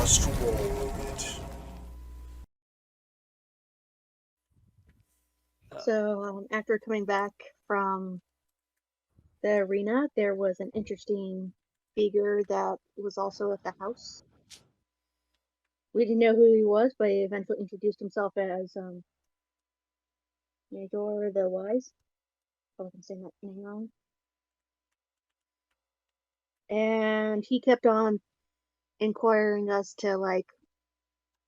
Just roll it. So, after coming back from the arena, there was an interesting figure that was also at the house. We didn't know who he was, but he eventually introduced himself as Major the Wise. If I'm saying that name wrong. And he kept on inquiring us to like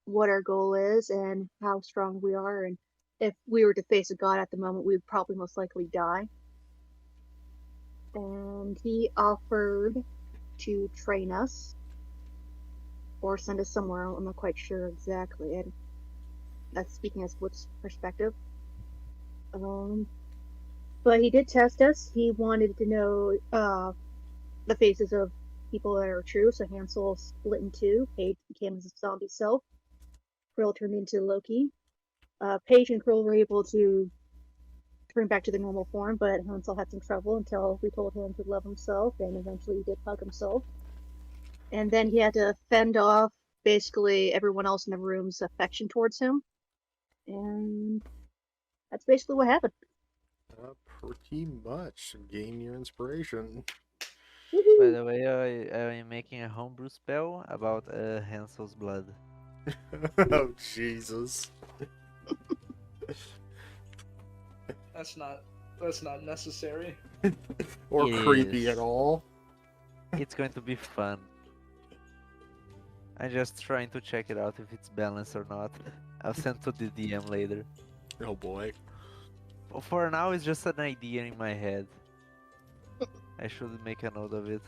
what our goal is and how strong we are, and if we were to face a god at the moment, we would probably most likely die. And he offered to train us or send us somewhere. I'm not quite sure exactly, and that's speaking as Wood's perspective. But he did test us. He wanted to know the faces of people that are true. So Hansel split in two. Paige became his zombie self. Krill turned into Loki. Paige and Krill were able to turn back to the normal form, but Hansel had some trouble until we told him to love himself, and eventually he did hug himself. And then he had to fend off basically everyone else in the room's affection towards him. And that's basically what happened. Pretty much. Gain your inspiration. By the way, I am making a homebrew spell about Hansel's blood. Oh, Jesus. That's not necessary. Or It creepy is. at all. It's going to be fun. I'm just trying to check it out if it's balanced or not. I'll send to the DM later. Oh boy. For now, it's just an idea in my head. I should make a note of it.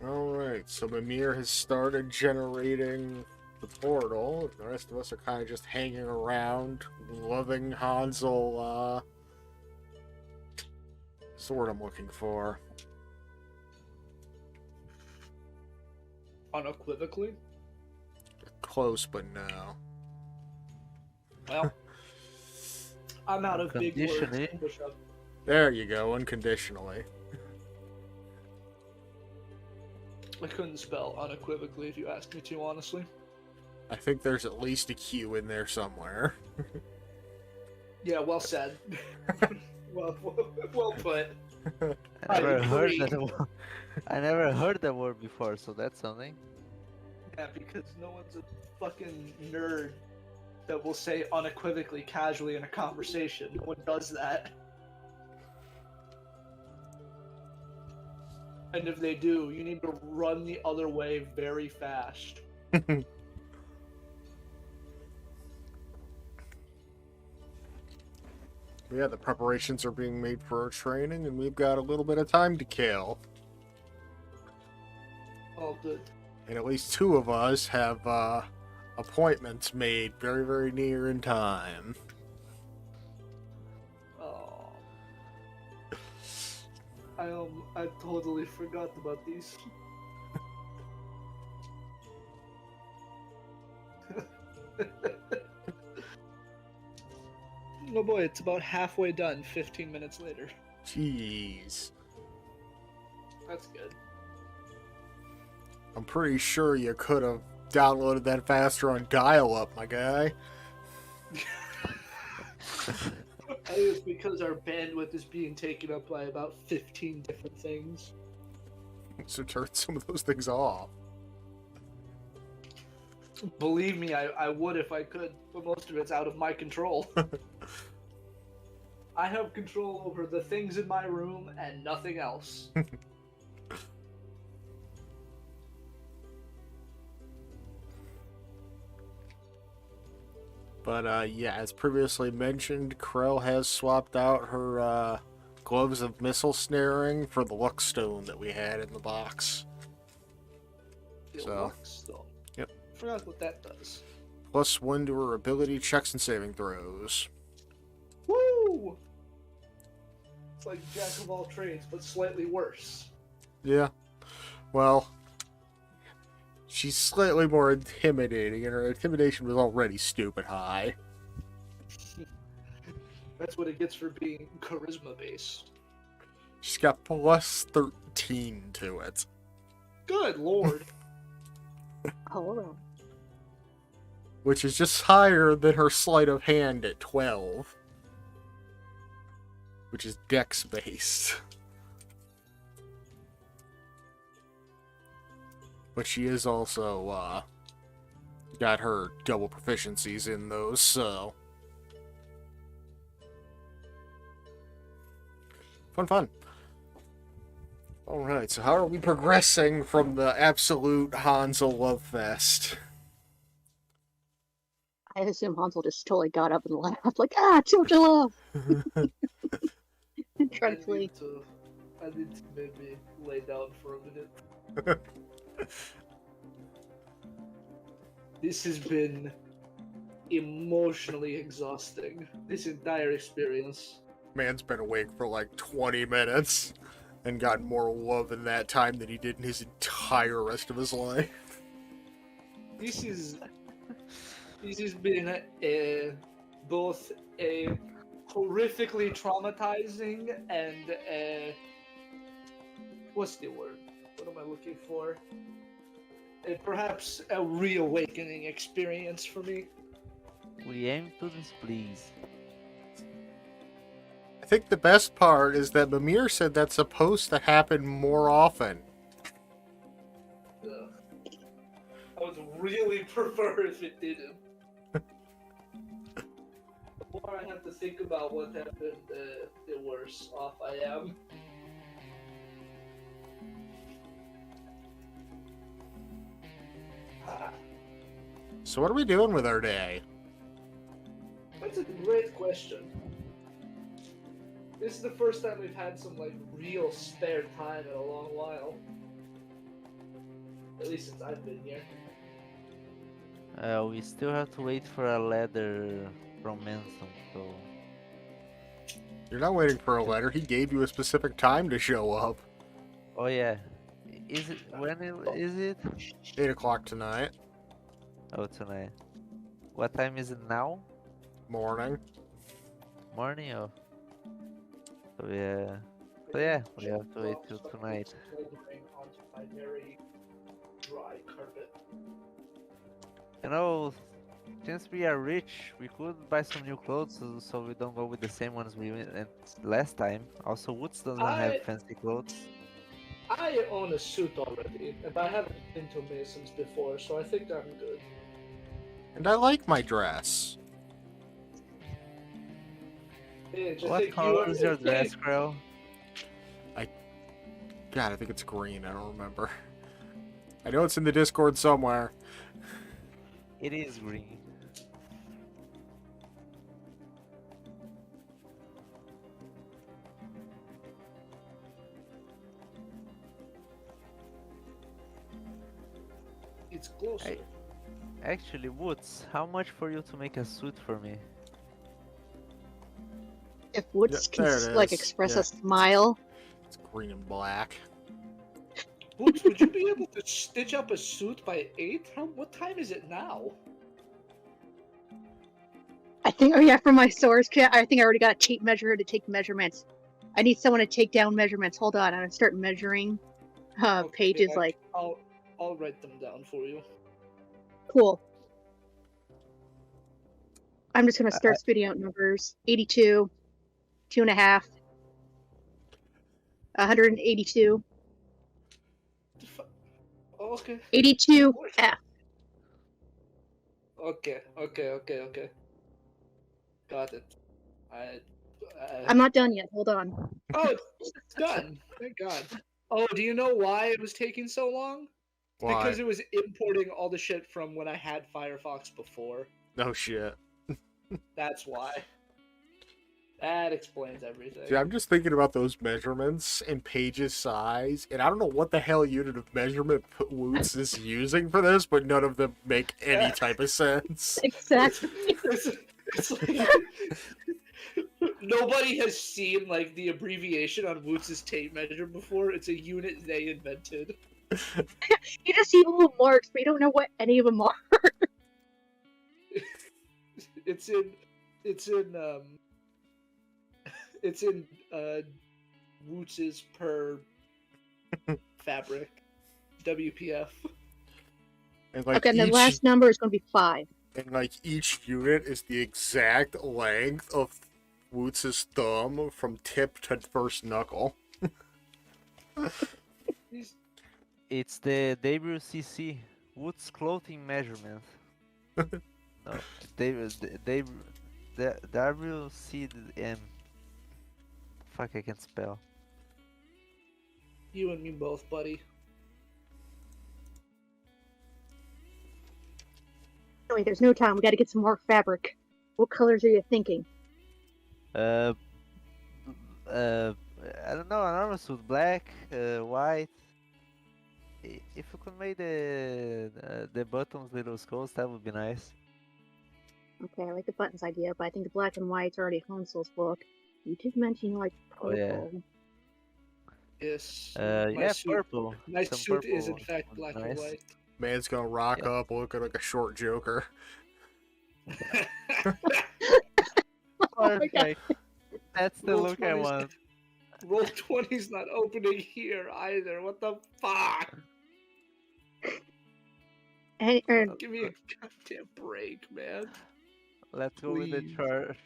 Alright, so Mimir has started generating the portal. The rest of us are kind of just hanging around, loving Hansel, sword I'm looking for. Unequivocally. Close, but no. Well, I'm out of big words. Conditionally. Bishop. There you go, unconditionally. I couldn't spell unequivocally if you asked me to, honestly. I think there's at least a Q in there somewhere. Yeah, well said. well put. I never heard agree. I never heard that word before, so that's something. Yeah, because no one's a fucking nerd that will say unequivocally casually in a conversation. No one does that. And if they do, you need to run the other way very fast. Yeah, the preparations are being made for our training, and we've got a little bit of time to kill. Oh, good. And at least two of us have appointments made very, very near in time. Oh. I totally forgot about these. Oh boy, it's about halfway done, 15 minutes later. Jeez. That's good. I'm pretty sure you could have downloaded that faster on dial-up, my guy. I think it's because our bandwidth is being taken up by about 15 different things. So turn some of those things off. Believe me, I would if I could, but most of it's out of my control. I have control over the things in my room and nothing else. But yeah, as previously mentioned, Krell has swapped out her gloves of missile snaring for the luck stone that we had in the box. The So, luck stone. yep. Forgot what that does. +1 to her ability checks and saving throws. Woo! It's like Jack of all trades, but slightly worse. Yeah. Well, she's slightly more intimidating, and her intimidation was already stupid high. That's what it gets for being charisma based. She's got +13 to it. Good lord. All around. which is just higher than her sleight of hand at 12, which is dex based. But she is also got her double proficiencies in those, so fun. Alright, so how are we progressing from the absolute Hansel love fest? I assume Hansel just totally got up and laughed, like, children love! And try to flee. I need to maybe lay down for a minute. This has been emotionally exhausting. This entire experience. Man's been awake for like 20 minutes and gotten more love in that time than he did in his entire rest of his life. This has been both a horrifically traumatizing and what's the word? What am I looking for? Perhaps a reawakening experience for me. We aim to displease. I think the best part is that Mimir said that's supposed to happen more often. I would really prefer if it didn't. The more I have to think about what happened, the worse off I am. So what are we doing with our day? That's a great question. This is the first time we've had some like real spare time in a long while. At least since I've been here. We still have to wait for a letter from Manson, so... You're not waiting for a letter. He gave you a specific time to show up. Oh yeah. Is it... is it? 8 o'clock tonight. Oh, tonight. What time is it now? Morning. Morning? Oh. So yeah. So yeah, we have to wait till tonight. Onto my very dry carpet. You know, since we are rich, we could buy some new clothes so we don't go with the same ones we went last time. Also, Woods doesn't have fancy clothes. I own a suit already, and I haven't been to Mason's before, so I think I'm good. And I like my dress. Paige, I What think color is your dress, Paige, Crow? God, I think it's green. I don't remember. I know it's in the Discord somewhere. It is green. It's closer. Actually, Woods, how much for you to make a suit for me? If Woods Yeah, there can it like is. express Yeah. a smile, It's green and black. Woods, would you be able to stitch up a suit by 8? What time is it now? I think. Oh yeah, from my source kit, I think I already got a tape measure to take measurements. I need someone to take down measurements. Hold on, I'm gonna start measuring pages. Like, I'll write them down for you. cool. I'm just gonna start spitting out numbers. 82, 2.5, 182, Oh, okay. 82 F. Okay. Got it. I'm not done yet. Hold on. Oh, it's done. Thank God. Oh, do you know why it was taking so long? Why? Because it was importing all the shit from when I had Firefox before. No shit. That's why. That explains everything. See, I'm just thinking about those measurements and Paige's size, and I don't know what the hell unit of measurement Woots is using for this, but none of them make any type of sense. Exactly. It's like, nobody has seen like the abbreviation on Woots' tape measure before. It's a unit they invented. You just see little marks, but you don't know what any of them are. It's in Woots' per fabric. WPF. And like Okay, and the each last number is going to be 5. and like each unit is the exact length of Woots' thumb from tip to first knuckle. These- It's the WCC, Wood's clothing measurement. No, they, the WCM. Fuck, I can't spell. You and me both, buddy. Wait, there's no time. We got to get some more fabric. What colors are you thinking? Uh, I don't know, an armor suit, black, white. If you could make the buttons little skulls, that would be nice. Okay, I like the buttons idea, but I think the black and white's already Hansel's look. You did mention you like Oh, yeah. purple. Yes. Yeah, suit, purple. My Some suit is in purple fact would be black and nice. white. Man's gonna rock Yeah. up looking like a short Joker. Oh my god. Perfect. That's the Roll look I 20s. want. Roll 20's not opening here either. What the fuck? And Give me a goddamn break, man. Let's go with the Please.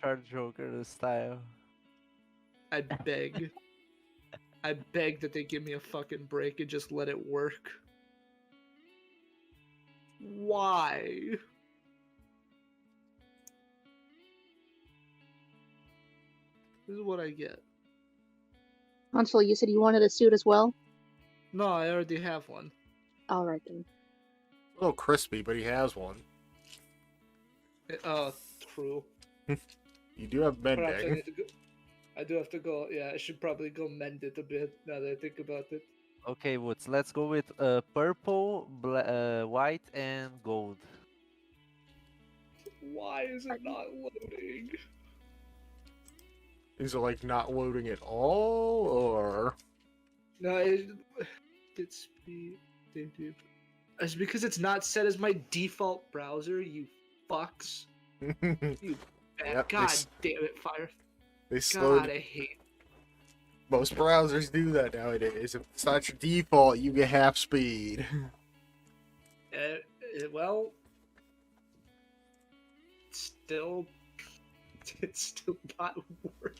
short Joker style. I beg. I beg that they give me a fucking break and just let it work. Why? This is what I get. Hansel, you said you wanted a suit as well? No, I already have one. Alright then. A little crispy, but he has one. Oh, true. You do have Perhaps I mending. need to go. I do have to go. Yeah, I should probably go mend it a bit now that I think about it. Okay, Woods, let's go with purple, white, and gold. Why is it not loading? Is it like not loading at all, or? No, it's It's because it's not set as my default browser. You fucks. You. Yep, God damn it, Fire. They slowed. God, I hate. Most browsers do that nowadays. If it's not your default, you get half speed. Well, it's still not working.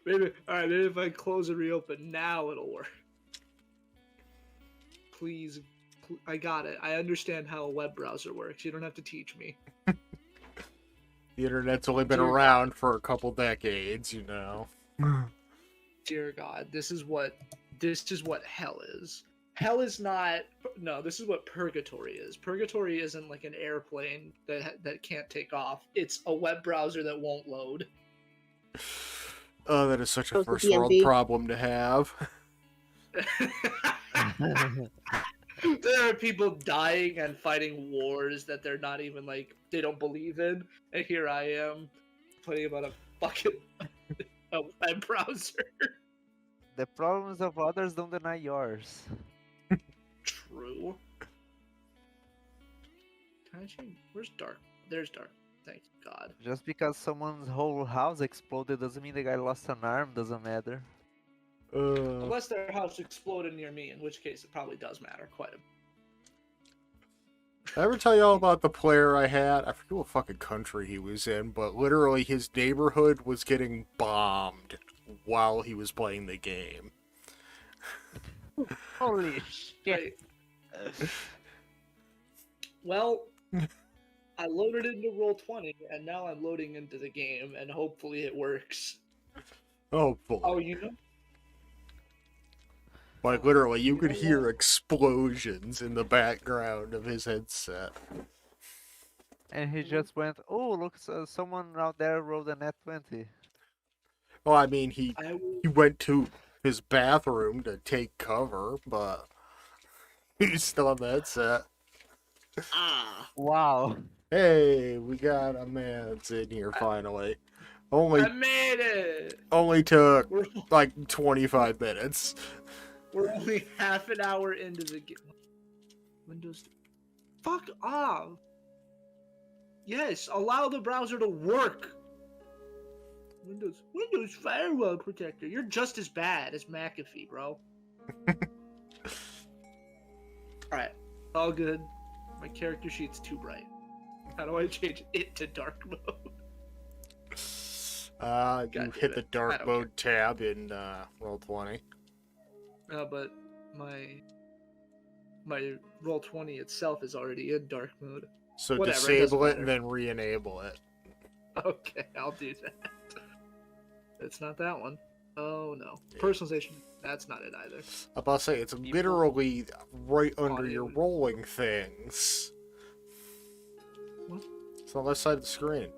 Maybe, alright, maybe if I close and reopen now, it'll work. Please, I got it. I understand how a web browser works. You don't have to teach me. The internet's only been Dear around for a couple decades, you know. Dear God, this is what hell is. Hell is not. No, this is what purgatory is. Purgatory isn't like an airplane that can't take off. It's a web browser that won't load. Oh, that is such a Goes to first world DMV. problem to have. There are people dying and fighting wars that they're not even like they don't believe in, and here I am complaining about a fucking a web browser. The problems of others don't deny yours. True. Can I change? Where's dark? There's dark. Thank God. Just because someone's whole house exploded doesn't mean the guy lost an arm, doesn't matter. Unless their house exploded near me, in which case it probably does matter quite a bit. Did I ever tell y'all about the player I had? I forget what fucking country he was in, but literally his neighborhood was getting bombed while he was playing the game. Holy shit. Right. Well, I loaded into Roll20, and now I'm loading into the game, and hopefully it works. Oh boy. Oh, you know? Like literally, you could hear explosions in the background of his headset. And he just went, oh, look, someone out there rolled a net 20. Well, I mean, he I will... went to his bathroom to take cover, but he's still on the headset. Ah! Wow. Hey, we got a man that's in here finally. I made it! Only took We're, like 25 minutes. we're only half an hour into the game. Windows... Fuck off! Yes, allow the browser to work! Windows Firewall Protector. You're just as bad as McAfee, bro. Alright. All good. My character sheet's too bright. How do I change it to dark mode? You hit the dark mode tab in Roll20. But my Roll20 itself is already in dark mode. So Whatever, disable it matter. and then re-enable it. Okay, I'll do that. It's not that one. Oh no. Personalization. That's not it either. I'm about to say, it's literally right under your rolling things. What? It's on the left side of the screen.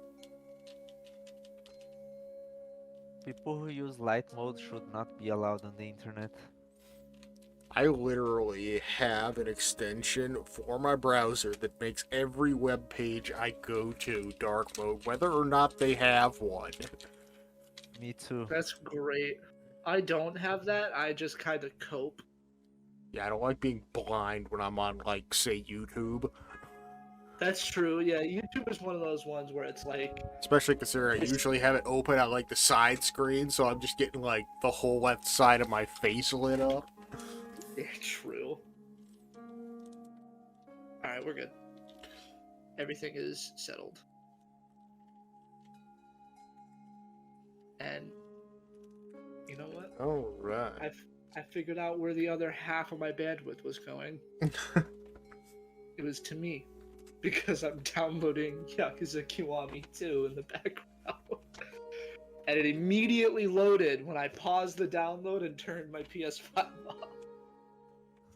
People who use light mode should not be allowed on the internet. I literally have an extension for my browser that makes every web page I go to dark mode, whether or not they have one. Me too. That's great. I don't have that. I just kind of cope. Yeah, I don't like being blind when I'm on, like, say, YouTube. That's true. Yeah, YouTube is one of those ones where it's like... Especially considering I usually have it open at, like, the side screen, so I'm just getting, like, the whole left side of my face lit up. Yeah, true. Alright, we're good. Everything is settled. And... you know what? Alright. I figured out where the other half of my bandwidth was going. It was to me. Because I'm downloading Yakuza Kiwami 2 in the background. And it immediately loaded when I paused the download and turned my PS5 off.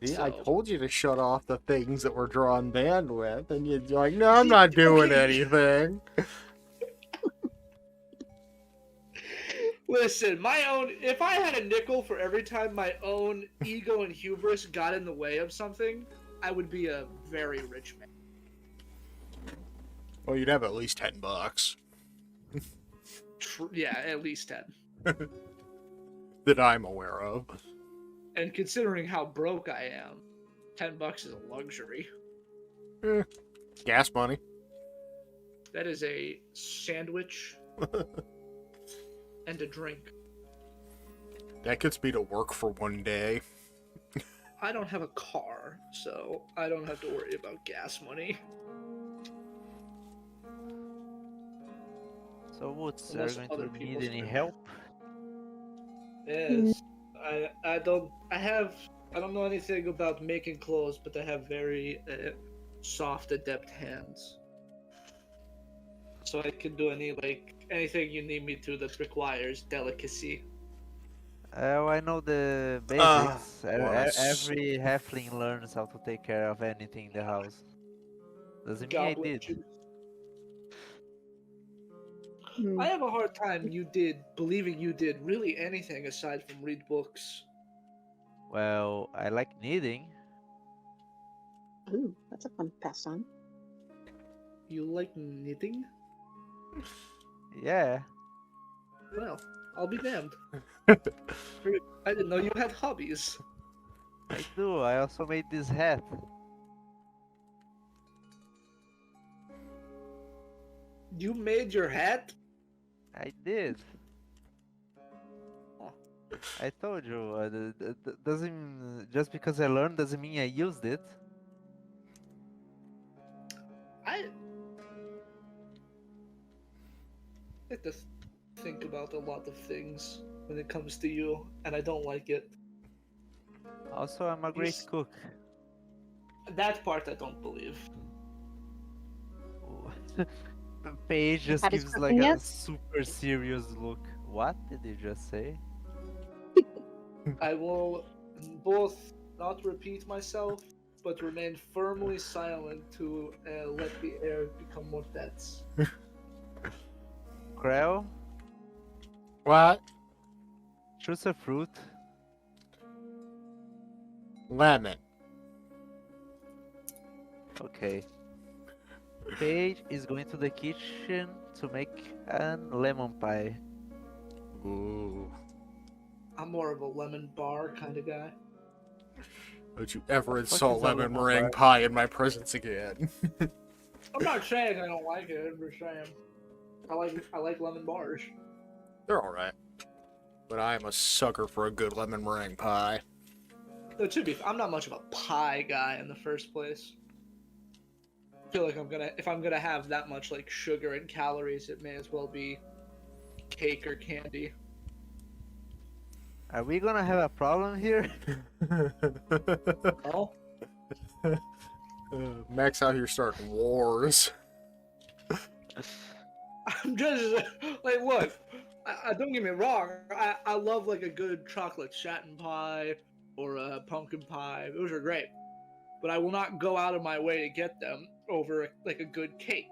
See, I So- told you to shut off the things that were drawing bandwidth, and you're like, no, I'm not doing anything. Listen, if I had a nickel for every time my own ego and hubris got in the way of something, I would be a very rich man. Well, you'd have at least $10. Yeah, at least 10. That I'm aware of. And considering how broke I am, $10 is a luxury. Gas money. That is a sandwich and a drink. That gets me to work for one day. I don't have a car, so I don't have to worry about gas money. So Woods, are Unless you other going to people need any spend it. help? Yes. I don't know anything about making clothes, but I have very soft, adept hands. So I can do anything you need me to that requires delicacy. I know the basics. was. Every halfling learns how to take care of anything in the house. Doesn't mean I Goblin did. juice. Hmm. I have a hard time believing you did really anything aside from read books. Well, I like knitting. Ooh, that's a fun pastime. You like knitting? Yeah. Well, I'll be damned. I didn't know you had hobbies. I do. I also made this hat. You made your hat? I did. Huh. I told you. Doesn't just because I learned doesn't mean I used it. I like to think about a lot of things when it comes to you, and I don't like it. Also, I'm a great s- cook. That part I don't believe. Paige just That is gives like cooking, a yes? super serious look. What did you just say? I will both not repeat myself, but remain firmly silent to let the air become more dense. Krell, What? choose a fruit. Lemon. Okay. Paige is going to the kitchen to make a lemon pie. Ooh. I'm more of a lemon bar kind of guy. Don't you ever What the fuck insult is a lemon lemon meringue pie? pie in my presence again. I'm not saying I don't like it. I'm just saying I like lemon bars. They're alright. But I am a sucker for a good lemon meringue pie. No, I'm not much of a pie guy in the first place. I feel like if I'm gonna have that much like sugar and calories, it may as well be cake or candy. Are we gonna have a problem here? Oh, Max out here starting wars. I'm just like, look, I don't get me wrong. I love like a good chocolate satin pie or a pumpkin pie. Those are great, but I will not go out of my way to get them over like a good cake.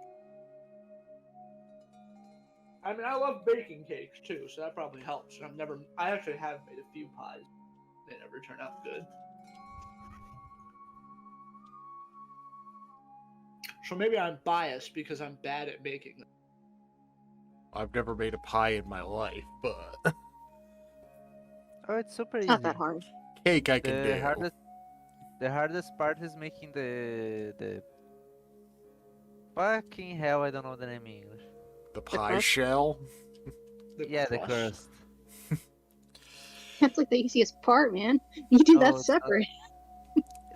I mean, I love baking cakes too, so that probably helps. I actually have made a few pies. They never turn out good. So maybe I'm biased because I'm bad at baking them. I've never made a pie in my life, but Oh, it's super It's easy. not that hard. cake I can The do. hardest part is making the fucking hell, I don't know the name in English. The pie crust? shell. Yeah, the crust. That's like the easiest part, man. You do No, that it's separate.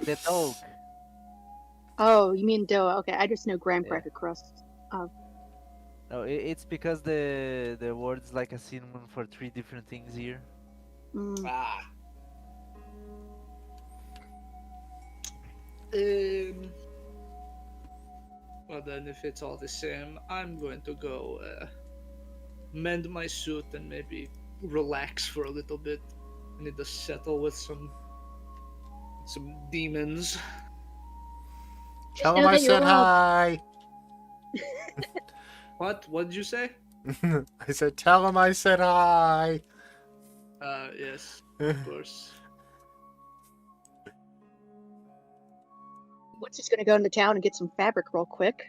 The dog. Oh, you mean dough? Okay, I just know graham Yeah. cracker crust. No, it's because the word's like a synonym for 3 different things here. Mm. Ah. Well then, if it's all the same, I'm going to go mend my suit and maybe relax for a little bit. I need to settle with some demons. Tell know him I that you're said allowed- hi. What? What did you say? I said, tell him I said hi. Yes, of course. What's just gonna go into town and get some fabric real quick?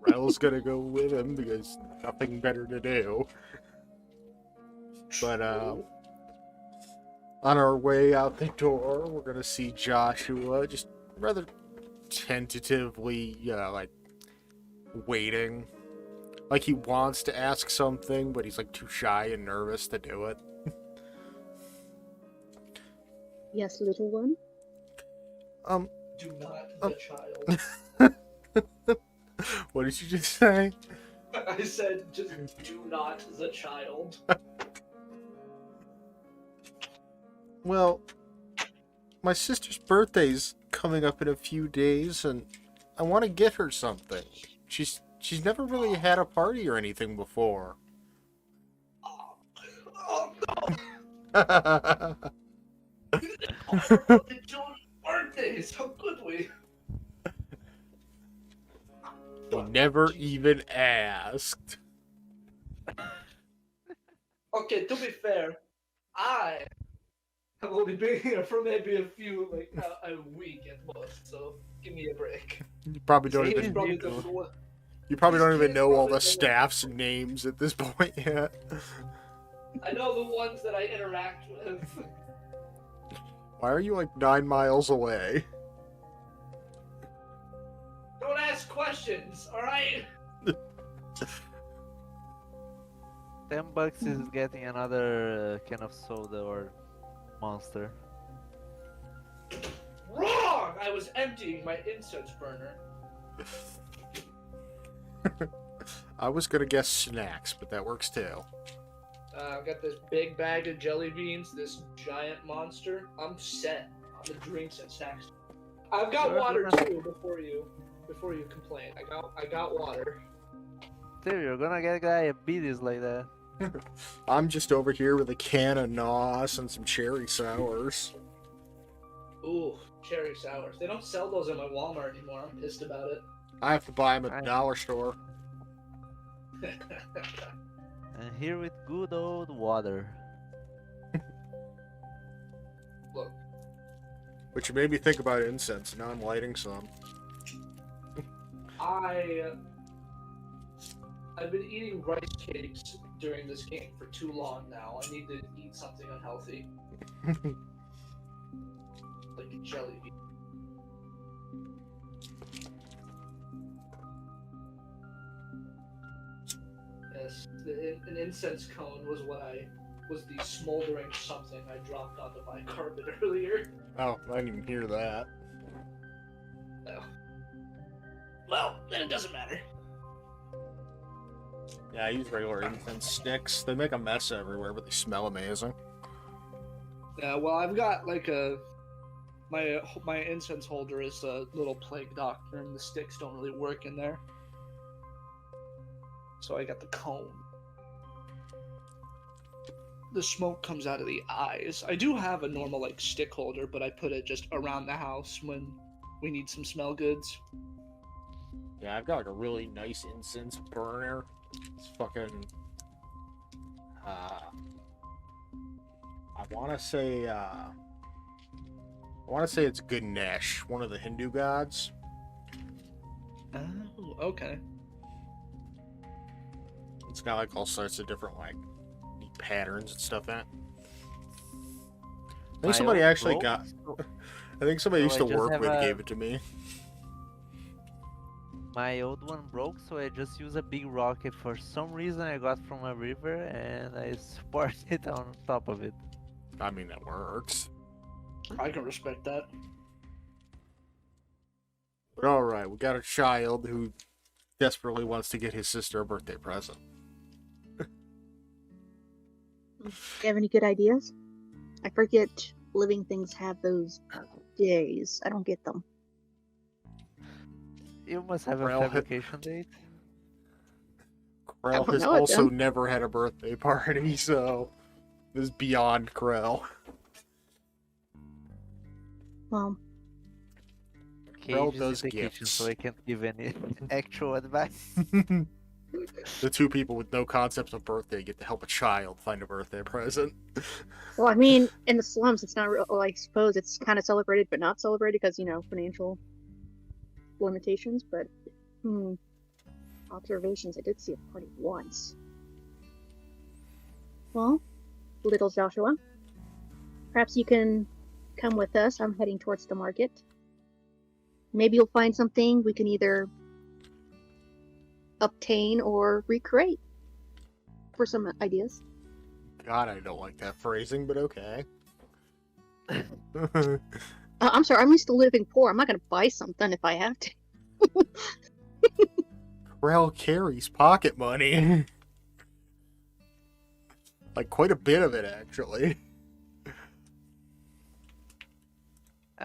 Rel's gonna go with him because nothing better to do. But on our way out the door, we're gonna see Joshua just rather tentatively, like waiting. Like he wants to ask something, but he's like too shy and nervous to do it. Yes, little one. Do not the child. What did you just say? I said, just do not the child. Well, my sister's birthday's coming up in a few days, and I want to get her something. She's never really had a party or anything before. Oh no! Birthdays! How could we? He never even asked. Okay, to be fair, I have only been here for maybe a week at most, so give me a break. You probably don't He's even probably the one- know all the probably the staff's names at this point yet. I know the ones that I interact with. Why are you like 9 miles away? Don't ask questions, alright? $10 is getting another can of soda or monster. Wrong! I was emptying my incense burner. I was gonna guess snacks, but that works too. I've got this big bag of jelly beans, this giant monster. I'm set on the drinks and snacks. I've got water too. Before you complain, I got water. Dude, you're gonna get diabetes like that. I'm just over here with a can of NOS and some cherry sours. Ooh, cherry sours. They don't sell those in my Walmart anymore. I'm pissed about it. I have to buy them at the dollar store. And here with good old water. Look, Which made me think about incense. Now I'm lighting some. I've been eating rice cakes during this game for too long now. I need to eat something unhealthy. Like a jelly bean. Yes, an incense cone was what I was the smoldering something I dropped onto my carpet earlier. Oh, I didn't even hear that. Oh. Well, then it doesn't matter. Yeah, I use regular incense sticks. They make a mess everywhere, but they smell amazing. Yeah, well, I've got like my incense holder is a little plague doctor, and the sticks don't really work in there. So I got the comb. The smoke comes out of the eyes. I do have a normal like stick holder, but I put it just around the house when we need some smell goods. Yeah, I've got like a really nice incense burner. It's fucking. I want to say it's Ganesh, one of the Hindu gods. Oh, okay. It's got like all sorts of different like neat patterns and stuff in it. I think somebody actually got. I think somebody used to work with gave it to me. My old one broke, so I just use a big rocket. For some reason, I got from a river, and I poured it on top of it. I mean, that works. I can respect that. But alright, we got a child who desperately wants to get his sister a birthday present. Do you have any good ideas? I forget living things have those days. I don't get them. You must have a Krell fabrication date. Krell has also never had a birthday party, so this is beyond Krell. Krell does the kitchen, so I can't give any actual advice. The two people with no concept of birthday get to help a child find a birthday present. Well, I mean, in the slums, it's not real. Well, I suppose it's kind of celebrated, but not celebrated because, financial limitations. But, observations, I did see a party once. Well, little Joshua, perhaps you can come with us. I'm heading towards the market. Maybe you'll find something we can either obtain or recreate for some ideas. God, I don't like that phrasing, but okay. I'm sorry, I'm used to living poor. I'm not going to buy something if I have to. Krell carries pocket money. Like, quite a bit of it, actually.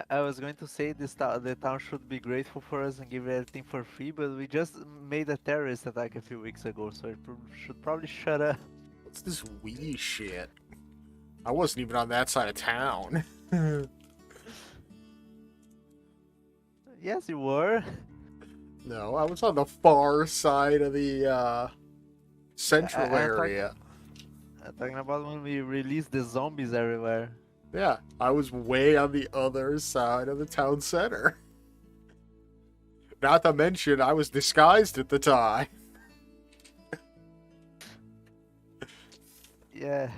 I was going to say the town should be grateful for us and give everything for free, but we just made a terrorist attack a few weeks ago, so it should probably shut up. What's this wee shit? I wasn't even on that side of town. Yes, you were. No, I was on the far side of the central area. I'm talking about when we released the zombies everywhere. Yeah, I was way on the other side of the town center. Not to mention, I was disguised at the time. Yeah.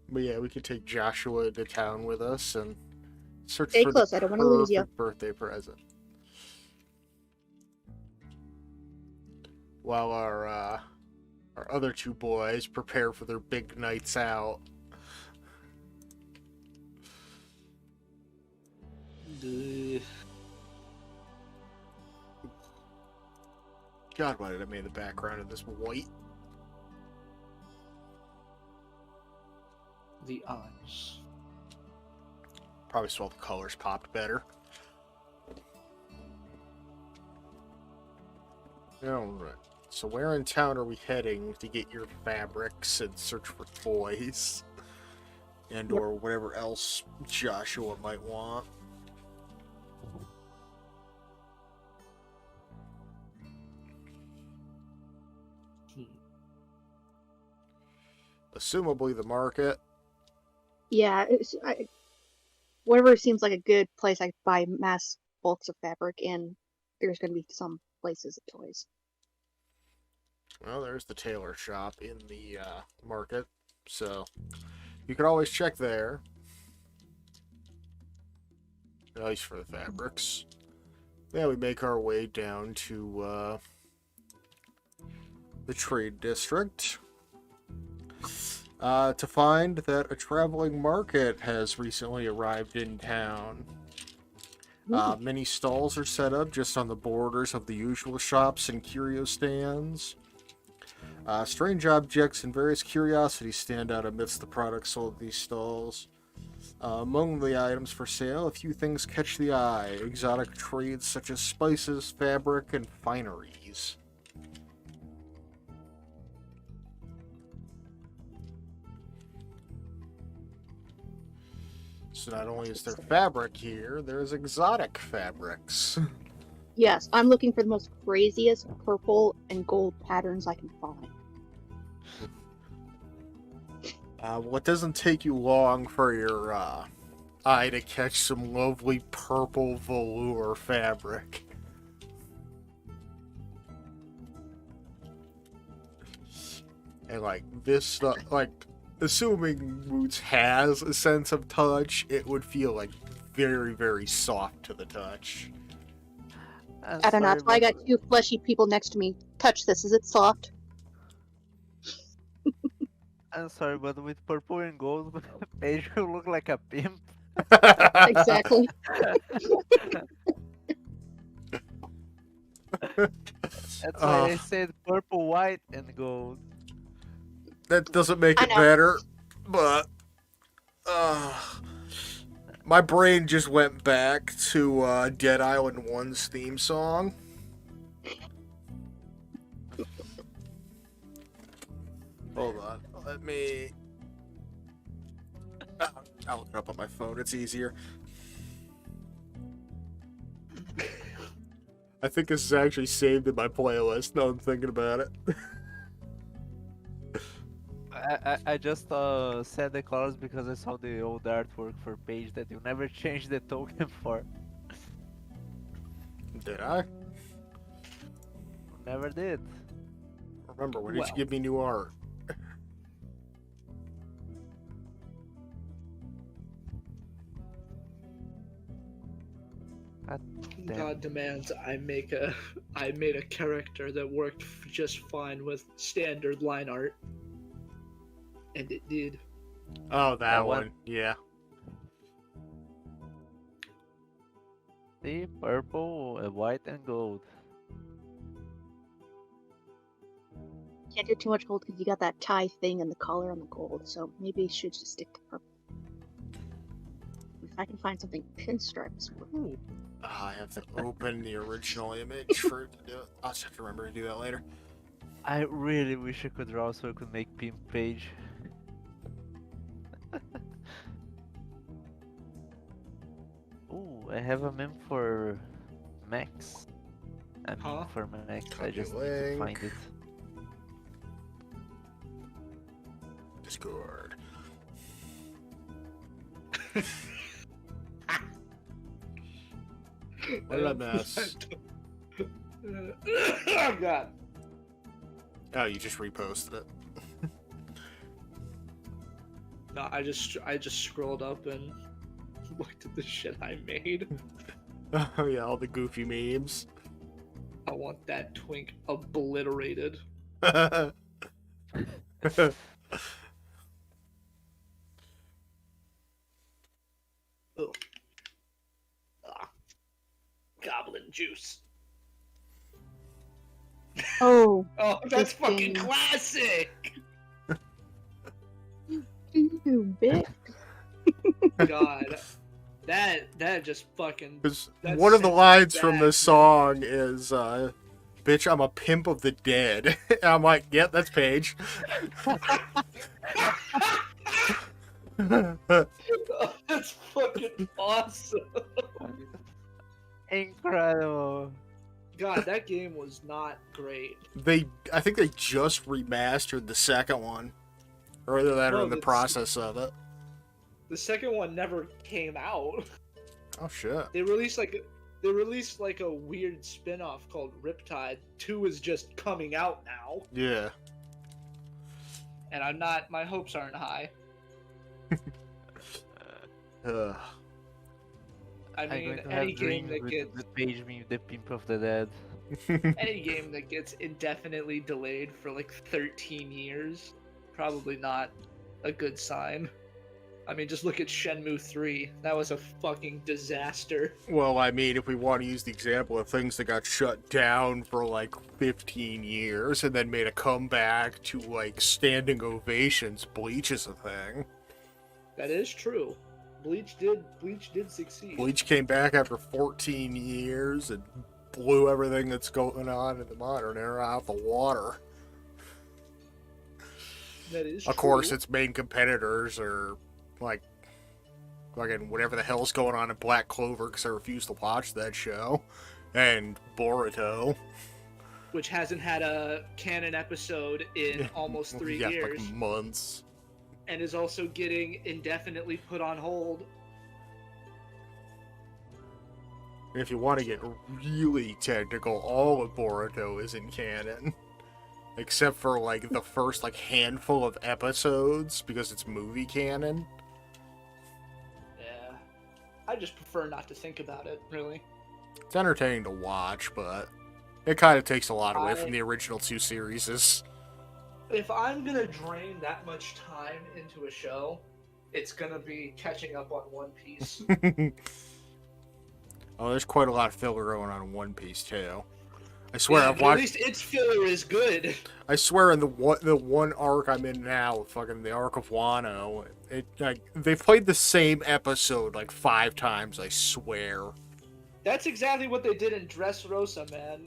But yeah, we could take Joshua to town with us and search Stay for close, the I don't want to lose you. perfect birthday present. While our other two boys prepare for their big nights out. God, why did I make the background of this white? The eyes. Probably saw the colors popped better. Alright. So where in town are we heading to get your fabrics and search for toys? And or whatever else Joshua might want. Assumably the market. Yeah, whatever seems like a good place, I buy mass bulks of fabric, and there's going to be some places of toys. Well, there's the tailor shop in the market, so you can always check there. At least for the fabrics. Yeah, we make our way down to the trade district, to find that a traveling market has recently arrived in town. Many stalls are set up just on the borders of the usual shops and curio stands. Strange objects and various curiosities stand out amidst the products sold at these stalls. Among the items for sale, a few things catch the eye. Exotic trades such as spices, fabric, and fineries. So not only is there fabric here, there's exotic fabrics. Yes, I'm looking for the most craziest purple and gold patterns I can find. Well, it doesn't take you long for your eye to catch some lovely purple velour fabric. And like this stuff, like assuming Boots has a sense of touch, it would feel like very, very soft to the touch. I don't know, that's why I got two fleshy people next to me. Touch this, is it soft? I'm sorry, but with purple and gold, Paige will look like a pimp. Exactly. That's why I said purple, white, and gold. That doesn't make it better, but my brain just went back to Dead Island 1's theme song. Hold on, let me... I'll look it up on my phone, it's easier. I think this is actually saved in my playlist, now I'm thinking about it. I just said the colors because I saw the old artwork for Paige that you never changed the token for. Did I? Never did. Remember, when did you give me new art? God demands I made a character that worked just fine with standard line art. And it did. Oh, that one. Yeah. See, purple, white, and gold. Can't do too much gold because you got that tie thing and the collar on the gold, so maybe you should just stick to purple. If I can find something pinstripes. I have to open the original image for it to do it. I'll just have to remember to do that later. I really wish I could draw so I could make pimp Paige. Ooh, I have a meme for Max. A meme for Max. I just need to find it. Discord. What did I miss? Oh God. Oh, you just reposted it. No, I just scrolled up and looked at the shit I made. Oh yeah, all the goofy memes. I want that twink obliterated. Oh. Goblin juice. Oh. Oh, that's fucking classic. You bitch. God, that just fucking. One of the lines from the song is, "Bitch, I'm a pimp of the dead." And I'm like, "Yep, that's Paige." Oh, that's fucking awesome. Incredible. God, that game was not great. I think they just remastered the second one. Or either that or in the process of it. The second one never came out. Oh shit. They released like a weird spin-off called Riptide. 2 is just coming out now. Yeah. And my hopes aren't high. I mean, any game that gets the Page me, the Pimp of the Dead. Any game that gets indefinitely delayed for like 13 years, probably not a good sign. I mean, just look at Shenmue 3. That was a fucking disaster. Well, I mean, if we want to use the example of things that got shut down for like 15 years and then made a comeback to like standing ovations, Bleach is a thing. That is true. Bleach did succeed. Bleach came back after 14 years and blew everything that's going on in the modern era out the water. That is Of course, its main competitors are like fucking whatever the hell's going on in Black Clover, because I refuse to watch that show, and Boruto, which hasn't had a canon episode in almost 3 yeah, years, like months, and is also getting indefinitely put on hold. And if you want to get really technical, all of Boruto isn't canon. Except for, like, the first, like, handful of episodes, because it's movie canon. Yeah. I just prefer not to think about it, really. It's entertaining to watch, but it kind of takes a lot away from the original two series. If I'm gonna drain that much time into a show, it's gonna be catching up on One Piece. Oh, there's quite a lot of filler going on in One Piece, too. I swear Yeah, I've but watched. at least its filler is good. I swear, in the one arc I'm in now, fucking the arc of Wano, it like they've played the same episode like 5 times. I swear. That's exactly what they did in Dressrosa, man.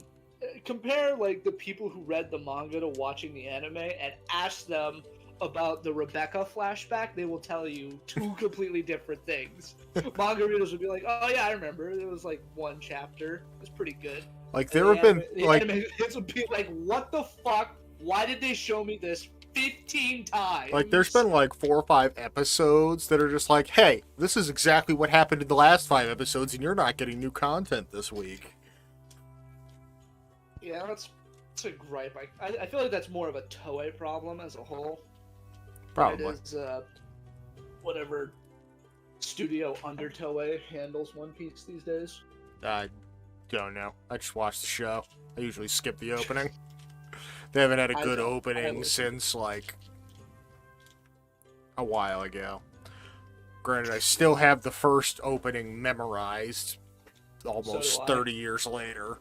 Compare like the people who read the manga to watching the anime, and ask them about the Rebecca flashback. They will tell you 2 completely different things. Manga readers would be like, "Oh yeah, I remember. It was like 1 chapter. It was pretty good." Like there have been like anime kids would be like, "What the fuck? Why did they show me this 15 times?" Like there's been like 4 or 5 episodes that are just like, hey, this is exactly what happened in the last 5 episodes, and you're not getting new content this week. Yeah, that's a gripe. I feel like that's more of a Toei problem as a whole. Probably. It is whatever studio under Toei handles One Piece these days. I don't know. I just watched the show. I usually skip the opening. They haven't had a good opening since like a while ago. Granted, I still have the first opening memorized almost So do I. 30 years later.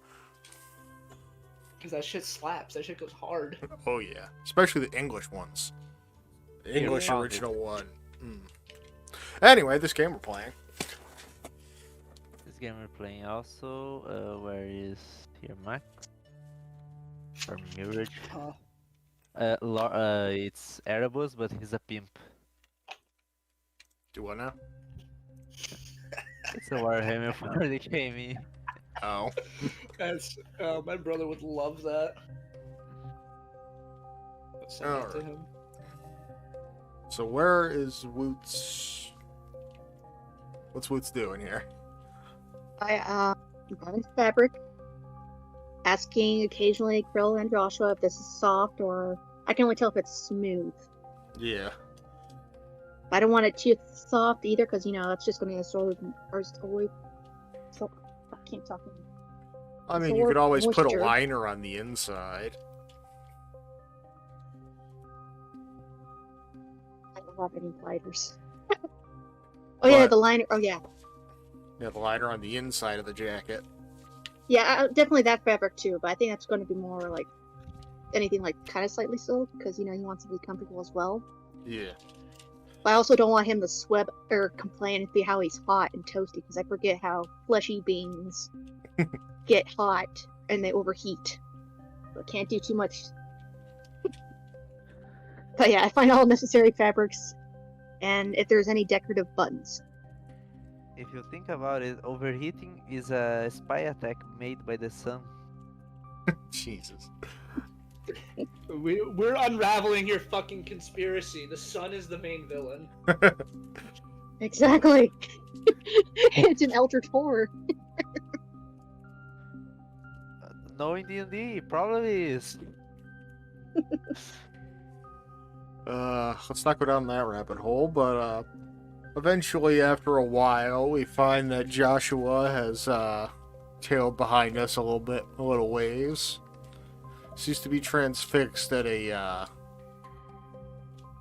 Because that shit slaps. That shit goes hard. Oh yeah, especially the English ones. The English Yeah. original one. Anyway, this game we're playing. This game we're playing also. Where is here Max? Or Mirage? Huh. It's Erebus, but he's a pimp. Do I know? It's a Warhammer 40k me. Oh. That's my brother would love that. Send it to Alright. him. So where is Woots? What's Woots doing here? I'm grabbing fabric, asking occasionally Krill and Joshua if this is soft or I can only tell if it's smooth. Yeah. I don't want it too soft either because it's just going to absorb so I can't talk. I mean, you could always put a moisture. liner on the inside. I don't have any lighters. Oh yeah, What? the liner. Oh yeah, Yeah, the liner on the inside of the jacket. yeah, definitely that fabric too. But I think that's going to be more like anything like kind of slightly silk because he wants to be comfortable as well. Yeah. But I also don't want him to sweat or complain and see how he's hot and toasty because I forget how fleshy beings get hot and they overheat. So can't do too much. But yeah, I find all necessary fabrics and if there's any decorative buttons. If you think about it, overheating is a spy attack made by the sun. Jesus. We're unraveling your fucking conspiracy. The sun is the main villain. Exactly. It's an eldritch horror. Knowing D&D, probably is. Let's not go down that rabbit hole, but eventually after a while we find that Joshua has tailed behind us a little ways. Seems to be transfixed at a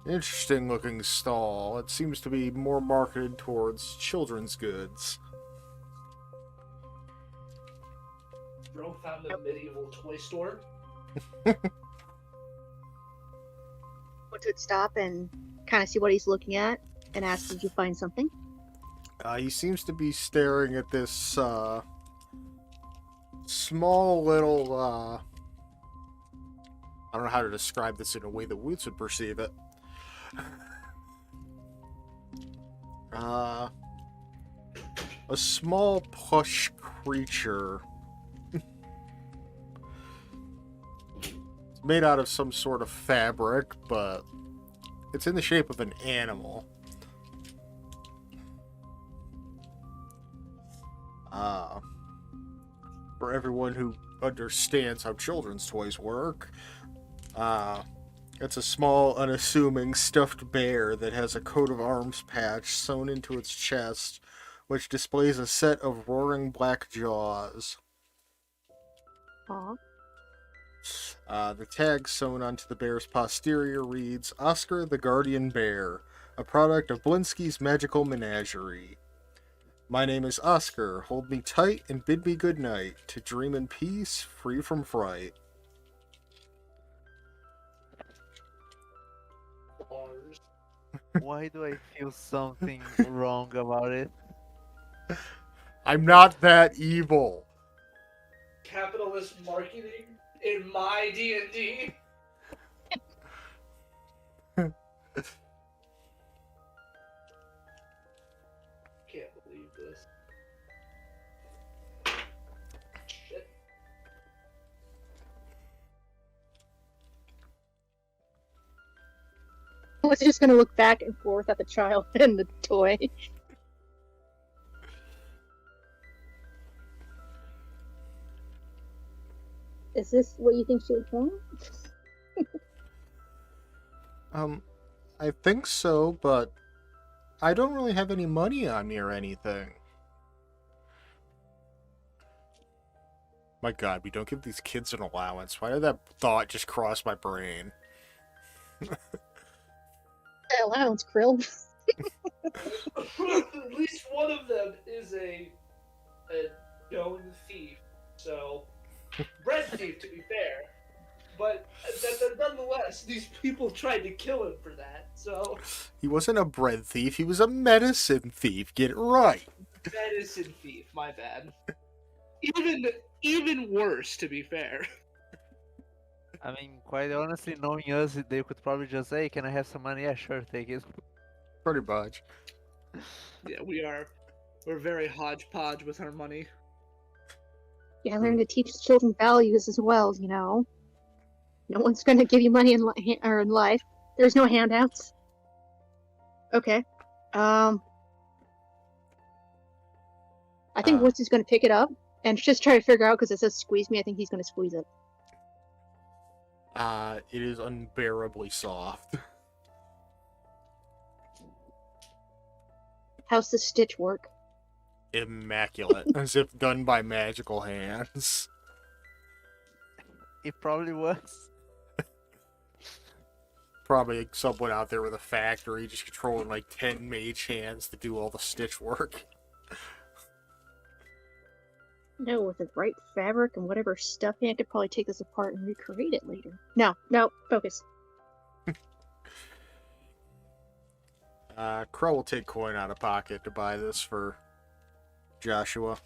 interesting looking stall. It seems to be more marketed towards children's goods. Bro found a medieval toy store. Want to stop and kind of see what he's looking at and ask, "Did you find something?" He seems to be staring at this small little. I don't know how to describe this in a way that Woots would perceive it. A small plush creature. It's made out of some sort of fabric, but it's in the shape of an animal. For everyone who understands how children's toys work, it's a small, unassuming stuffed bear that has a coat of arms patch sewn into its chest, which displays a set of roaring black jaws. Aw. The tag sewn onto the bear's posterior reads, Oscar the Guardian Bear, a product of Blinsky's Magical Menagerie. My name is Oscar. Hold me tight and bid me good night, to dream in peace, free from fright. Why do I feel something wrong about it? I'm not that evil. Capitalist marketing in my D&D. Can't believe this. Shit. I was just gonna look back and forth at the child and the toy. Is this what you think she would want? I think so, but I don't really have any money on me or anything. My god, we don't give these kids an allowance. Why did that thought just cross my brain? Allowance, Krill. At least one of them is a known thief, so bread thief to be fair. But nonetheless, these people tried to kill him for that. So He wasn't a bread thief, he was a medicine thief. Get it right. medicine thief, my bad. Even worse, to be fair. I mean, quite honestly, knowing us, they could probably just say, "Can I have some money?" Yeah, sure, take it. Pretty much. Yeah, we're very hodgepodge with our money. Yeah, learn to teach children values as well, you know. No one's gonna give you money in life. There's no handouts. Okay. I think Woods is gonna pick it up and just try to figure out, because it says squeeze me, I think he's gonna squeeze it. It is unbearably soft. How's the stitch work? Immaculate. As if done by magical hands. It probably was. Probably someone out there with a factory just controlling like 10 mage hands to do all the stitch work. No, with the right fabric and whatever stuffing, I could probably take this apart and recreate it later. No, focus. Crow will take coin out of pocket to buy this for Joshua.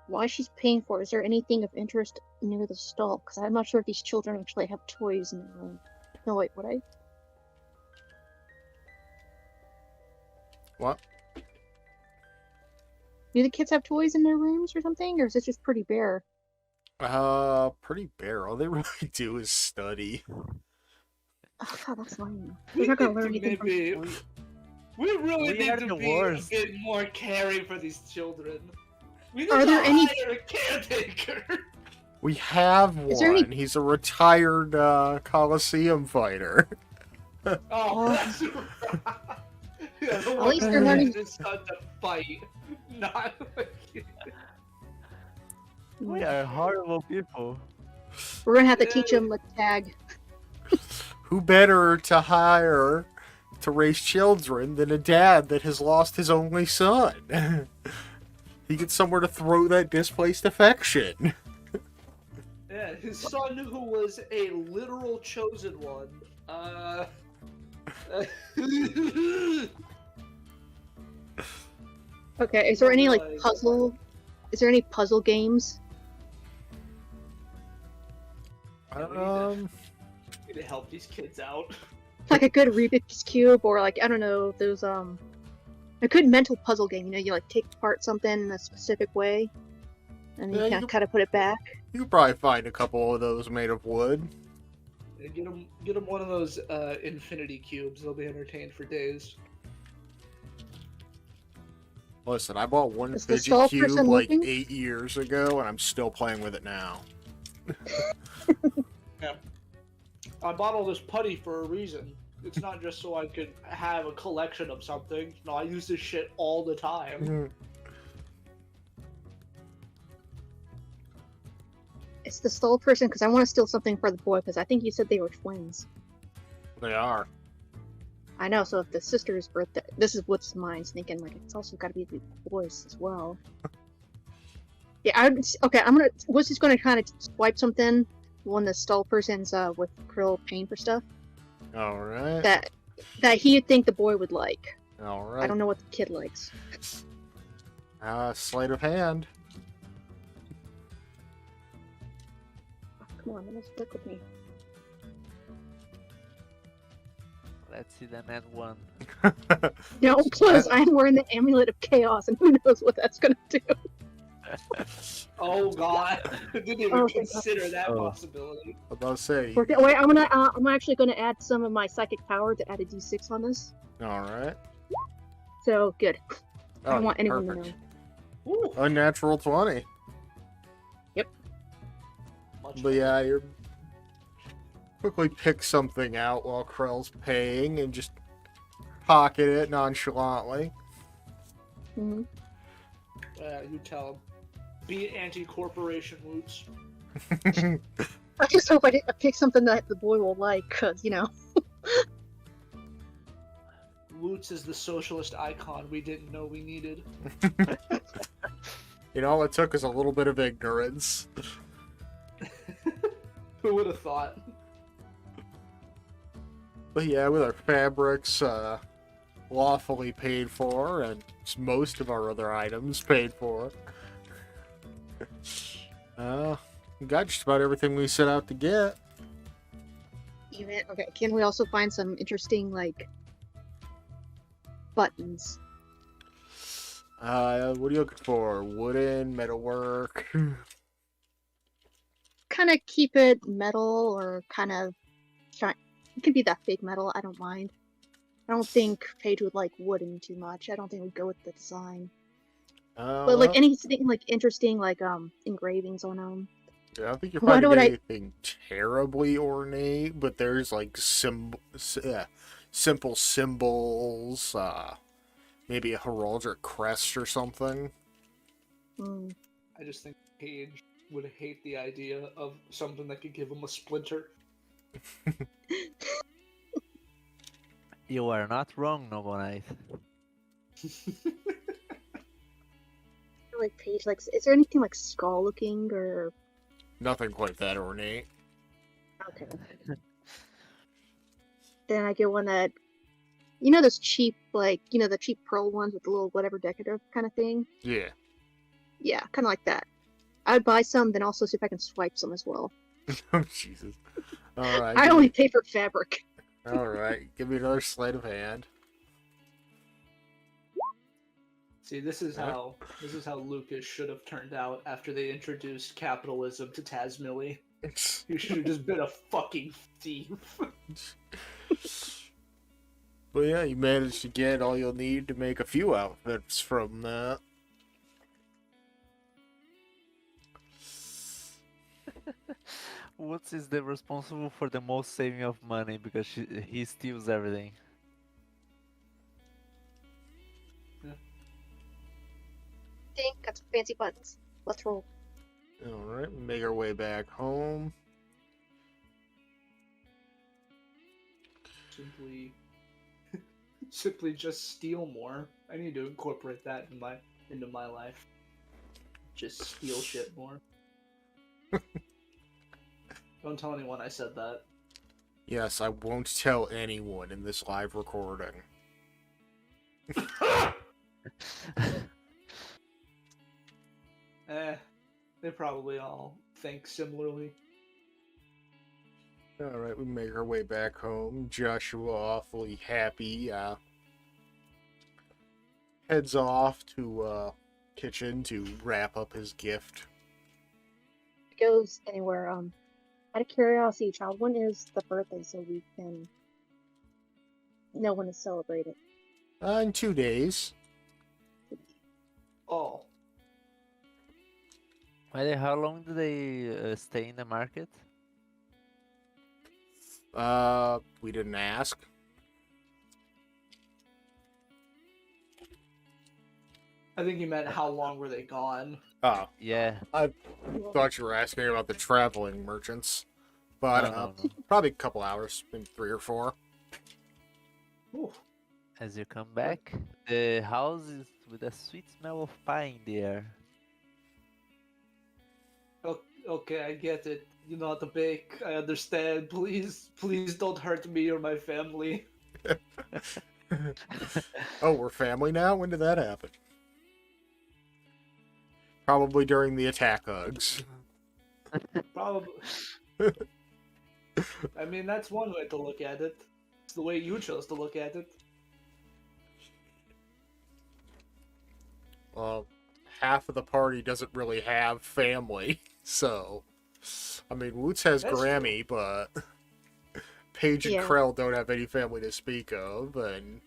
Why she's paying for it? Is there anything of interest near the stall? Because I'm not sure if these children actually have toys in their room. No, wait, would I? What? Do the kids have toys in their rooms or something? Or is it just pretty bare? Pretty bare. All they really do is study. Oh, God, that's lame. They're not gonna learn anything from Maybe we really We need had to the be worst. a bit more caring for these children. We need Are to there any- hire a caretaker. We have Is there one. He's a retired Coliseum fighter. Oh, that's right. Yeah, the At one least they're who learning- just had to fight, not like. We are horrible people. We're gonna have to teach him like tag. Who better to hire to raise children than a dad that has lost his only son? He gets somewhere to throw that displaced affection. Yeah, his son who was a literal chosen one. Okay, is there any like Like- puzzle? Is there any puzzle games? Need to help these kids out. Like a good Rubik's Cube, or like I don't know, those a good mental puzzle game. You know, you like take apart something in a specific way, and Yeah, you you can can- kind of put it back. You could probably find a couple of those made of wood. Get him one of those infinity cubes. They'll be entertained for days. Listen, I bought one Is the fidget skull cube person like looking? 8 years ago, and I'm still playing with it now. I bought all this putty for a reason. It's not just so I could have a collection of something. No, I use this shit all the time. It's the skull person because I want to steal something for the boy because I think you said they were twins. They are. I know. So if the sister's birthday, this is what's mine. Thinking like it's also got to be the boys as well. Yeah, okay. Woods gonna kind of swipe something when the stall person's with Krill paying for stuff Alright. that he'd think the boy would like. Alright. I don't know what the kid likes. Sleight of hand. Come on, let's work with me. Let's see the net one. No, plus I'm wearing the amulet of chaos, and who knows what that's gonna do. Oh god, I didn't even Oh, thank God. consider that Oh. possibility. I'm about to say. Wait, I'm actually gonna add some of my psychic power to add a d6 on this. Alright. So good. I Oh, don't want anyone perfect. to know. Ooh, Unnatural 20. much But yeah, you're quickly pick something out while Krell's paying and just pocket it nonchalantly. Hmm. You tell him. Be anti-corporation roots. I just hope I pick something that the boy will like, cause you know. Lutz is the socialist icon we didn't know we needed. You know, all it took is a little bit of ignorance. Who would have thought? But yeah, with our fabrics lawfully paid for, and most of our other items paid for, we got just about everything we set out to get. Even okay, can we also find some interesting like buttons? What are you looking for? Wooden, metalwork? Kind of keep it metal or kind of shine. It could be that fake metal. I don't mind. I don't think Paige would like wooden too much. I don't think we'd go with the design. But like anything like interesting like engravings on them. I don't think you're Why finding don't I- anything terribly ornate, but there's like simple symbols, maybe a heraldic crest or something. Hmm. I just think Paige would hate the idea of something that could give him a splinter. You are not wrong, Noble Knight. Like Paige, like is there anything like skull looking or Nothing quite that ornate. okay? Then I get one that, you know, those cheap like the cheap pearl ones with the little whatever decorative kind of thing. Yeah. Yeah, kind of like that. I'd buy some, then also see if I can swipe some as well. Oh, Jesus. Alright. I only pay for fabric. Alright, give me another sleight of hand. See, this is how Lucas should have turned out after they introduced capitalism to Tazmily. You should have just been a fucking thief. But yeah, you managed to get all you'll need to make a few outfits from that. Woods is the responsible for the most saving of money because he steals everything. Fancy buttons. Let's roll. Alright, make our way back home. Simply just steal more. I need to incorporate that into my life. Just steal shit more. Don't tell anyone I said that. Yes, I won't tell anyone in this live recording. They probably all think similarly. Alright, we make our way back home. Joshua, awfully happy, heads off to kitchen to wrap up his gift. If it goes anywhere, out of curiosity, child, when is the birthday so we can know when to celebrate it? In 2 days. Oh, How long do they stay in the market? We didn't ask. I think you meant how long were they gone? Oh, Yeah. I thought you were asking about the traveling merchants. But, No. probably a couple hours, maybe 3 or 4. Ooh. As you come back, the house is with a sweet smell of pie in the air. Okay, I get it. You know how to bake. I understand. Please don't hurt me or my family. Oh, we're family now? When did that happen? Probably during the attack hugs. Probably. I mean, that's one way to look at it. It's the way you chose to look at it. Well, half of the party doesn't really have family, so... I mean, Woots has That's Grammy, but... Paige and Yeah. Krell don't have any family to speak of, and...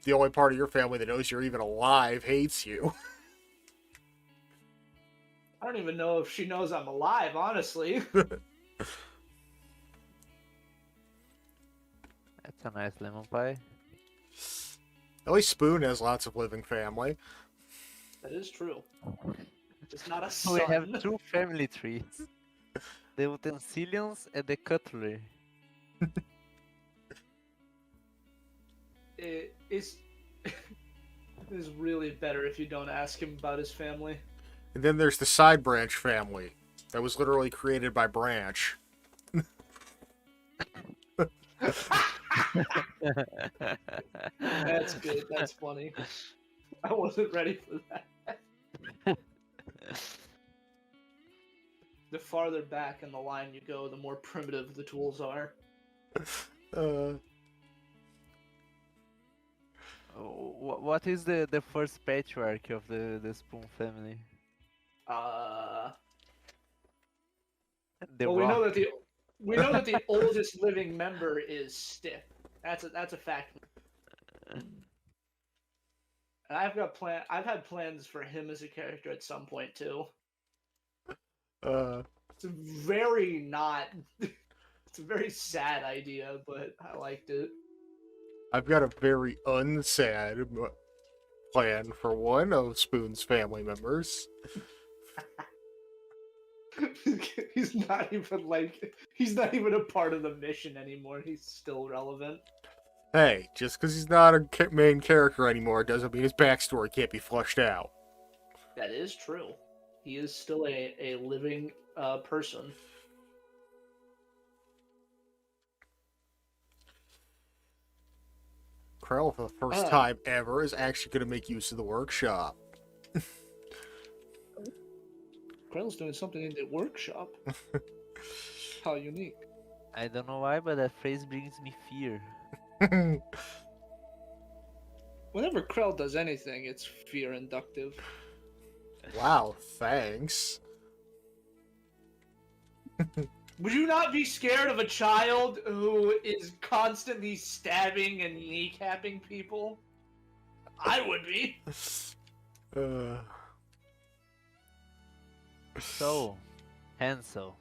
The only part of your family that knows you're even alive hates you. I don't even know if she knows I'm alive, honestly. That's a nice lemon pie. At least Spoon has lots of living family. That is true. Just not a son. We have 2 family trees. The utensilions and the cutlery. It is. It is really better if you don't ask him about his family. And then there's the Side Branch family. That was literally created by Branch. That's good. That's funny. I wasn't ready for that. The farther back in the line you go, the more primitive the tools are. What is the first patriarch of the Spoon family? The Well, we know Rock. that the oldest living member is Stiff. That's a fact. And I've had plans for him as a character at some point too. It's very not. It's a very sad idea, but I liked it. I've got a very unsad plan for one of Spoon's family members. He's not even a part of the mission anymore. He's still relevant. Hey, just because he's not a main character anymore doesn't mean his backstory can't be flushed out. That is true. He is still a living person. Krell, for the first time ever, is actually going to make use of the workshop. Krell's doing something in the workshop. How unique. I don't know why, but that phrase brings me fear. Whenever Krell does anything, it's fear inductive. Wow, thanks. Would you not be scared of a child who is constantly stabbing and kneecapping people? I would be. So, Hansel.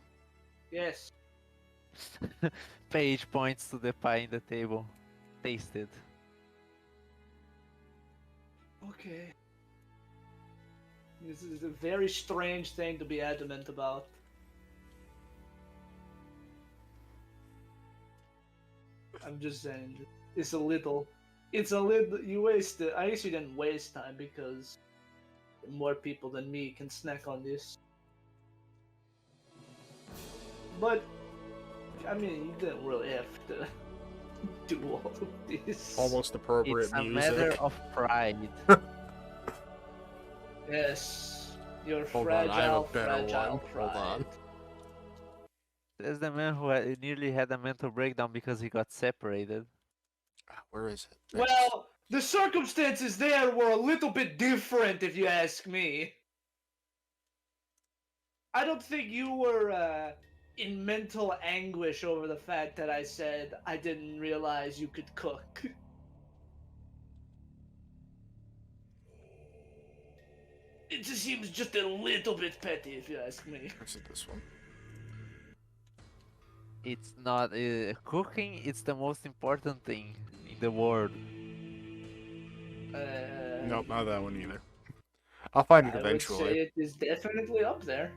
Yes. Paige points to the pie in the table. Taste it. Okay. This is a very strange thing to be adamant about. I'm just saying, it's a little, you wasted, I guess you didn't waste time because more people than me can snack on this. But, I mean, you didn't really have to do all of this. Almost appropriate It's a music. matter of pride. Yes, your Hold fragile, on, I have a better fragile one. pride. Hold on. There's the man who nearly had a mental breakdown because he got separated. Where is it? Well, the circumstances there were a little bit different, if you ask me. I don't think you were in mental anguish over the fact that I said I didn't realize you could cook. It just seems just a little bit petty, if you ask me. Is it this one? It's not cooking. It's the most important thing in the world. Nope, not that one either. I'll find it I would eventually. say it is definitely up there.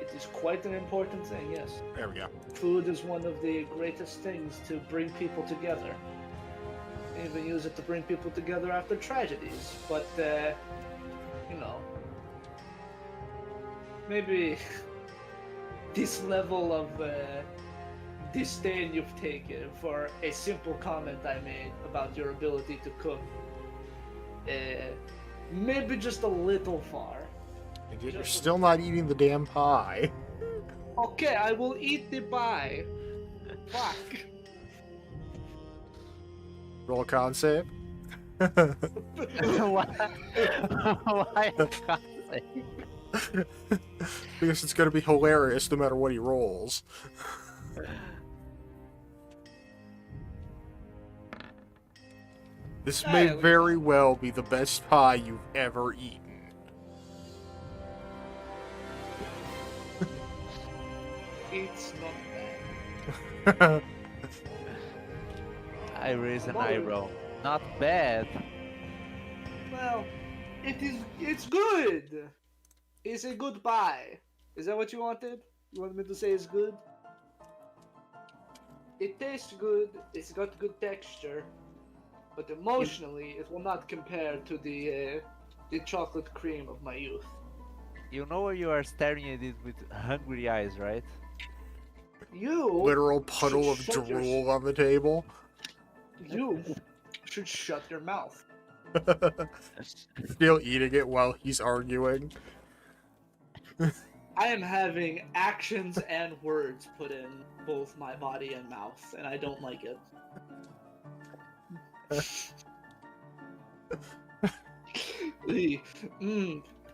It is quite an important thing, yes. There we go. Food is one of the greatest things to bring people together. They even use it to bring people together after tragedies. But, you know, maybe this level of disdain you've taken for a simple comment I made about your ability to cook, maybe just a little far. And yet you're still not eating the damn pie. Okay, I will eat the pie. Fuck. Roll con save. Why a concept? Because it's gonna be hilarious no matter what he rolls. This may very well be the best pie you've ever eaten. It's not bad. I raise an eyebrow. Not bad. Well, it's good. It's a good pie. Is that what you wanted? You wanted me to say it's good? It tastes good, it's got good texture, but emotionally it will not compare to the chocolate cream of my youth. You know you are staring at it with hungry eyes, right? You Literal puddle of should shut your drool on the table. You should shut your mouth. Still eating it while he's arguing. I am having actions and words put in both my body and mouth, and I don't like it.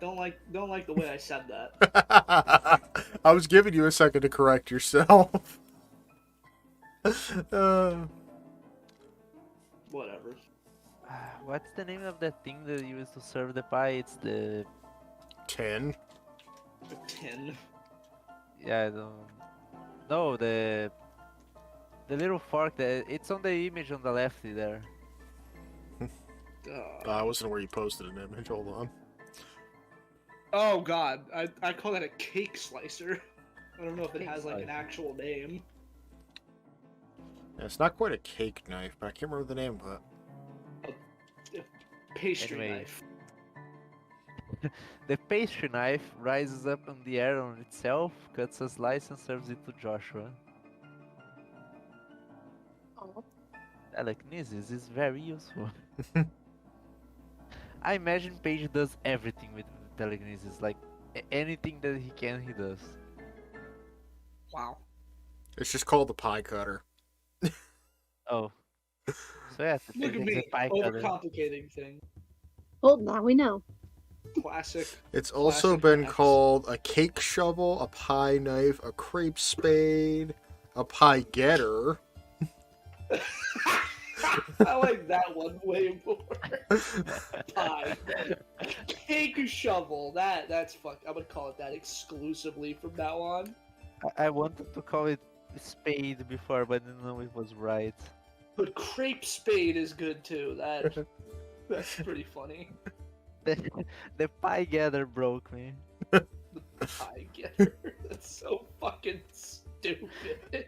Don't like the way I said that. I was giving you a second to correct yourself. Whatever. What's the name of that thing that you used to serve the pie? It's the 10. A tin. yeah. No, the little fork that it's on the image on the lefty there. I wasn't where you posted an image. Hold on. Oh god, I call that a cake slicer. I don't know if it Cake has like an slicer. actual name. Yeah, it's not quite a cake knife, but I can't remember the name of it. Pastry Anyway. knife. The pastry knife rises up in the air on itself, cuts a slice and serves it to Joshua. Oh, Telekinesis is very useful. I imagine Paige does everything with telekinesis, like anything that he can, he does. Wow. It's just called the pie cutter. Oh. So yeah, Look at it's me, a pie cutter. overcomplicating thing. well, now we know. Classic. It's also Classic been knives. called a cake shovel, a pie knife, a crepe spade, a pie getter. I like that one way more. Pie. Cake shovel. That's fuck. I would call it that exclusively from now on. I wanted to call it spade before, but I didn't know it was right. But crepe spade is good too. That's pretty funny. The pie gather broke me. I get her. That's so fucking stupid.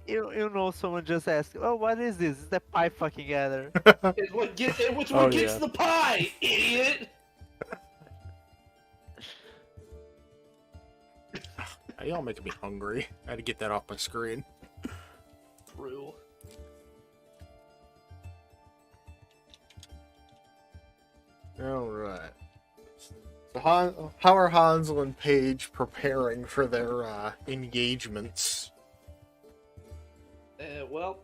You know, someone just asked, "Oh, what is this? It's the pie fucking gather." It's what Oh, gets yeah. the pie, idiot. Y'all making me hungry. I had to get that off my screen. True. Alright. So how are Hansel and Paige preparing for their engagements? Well,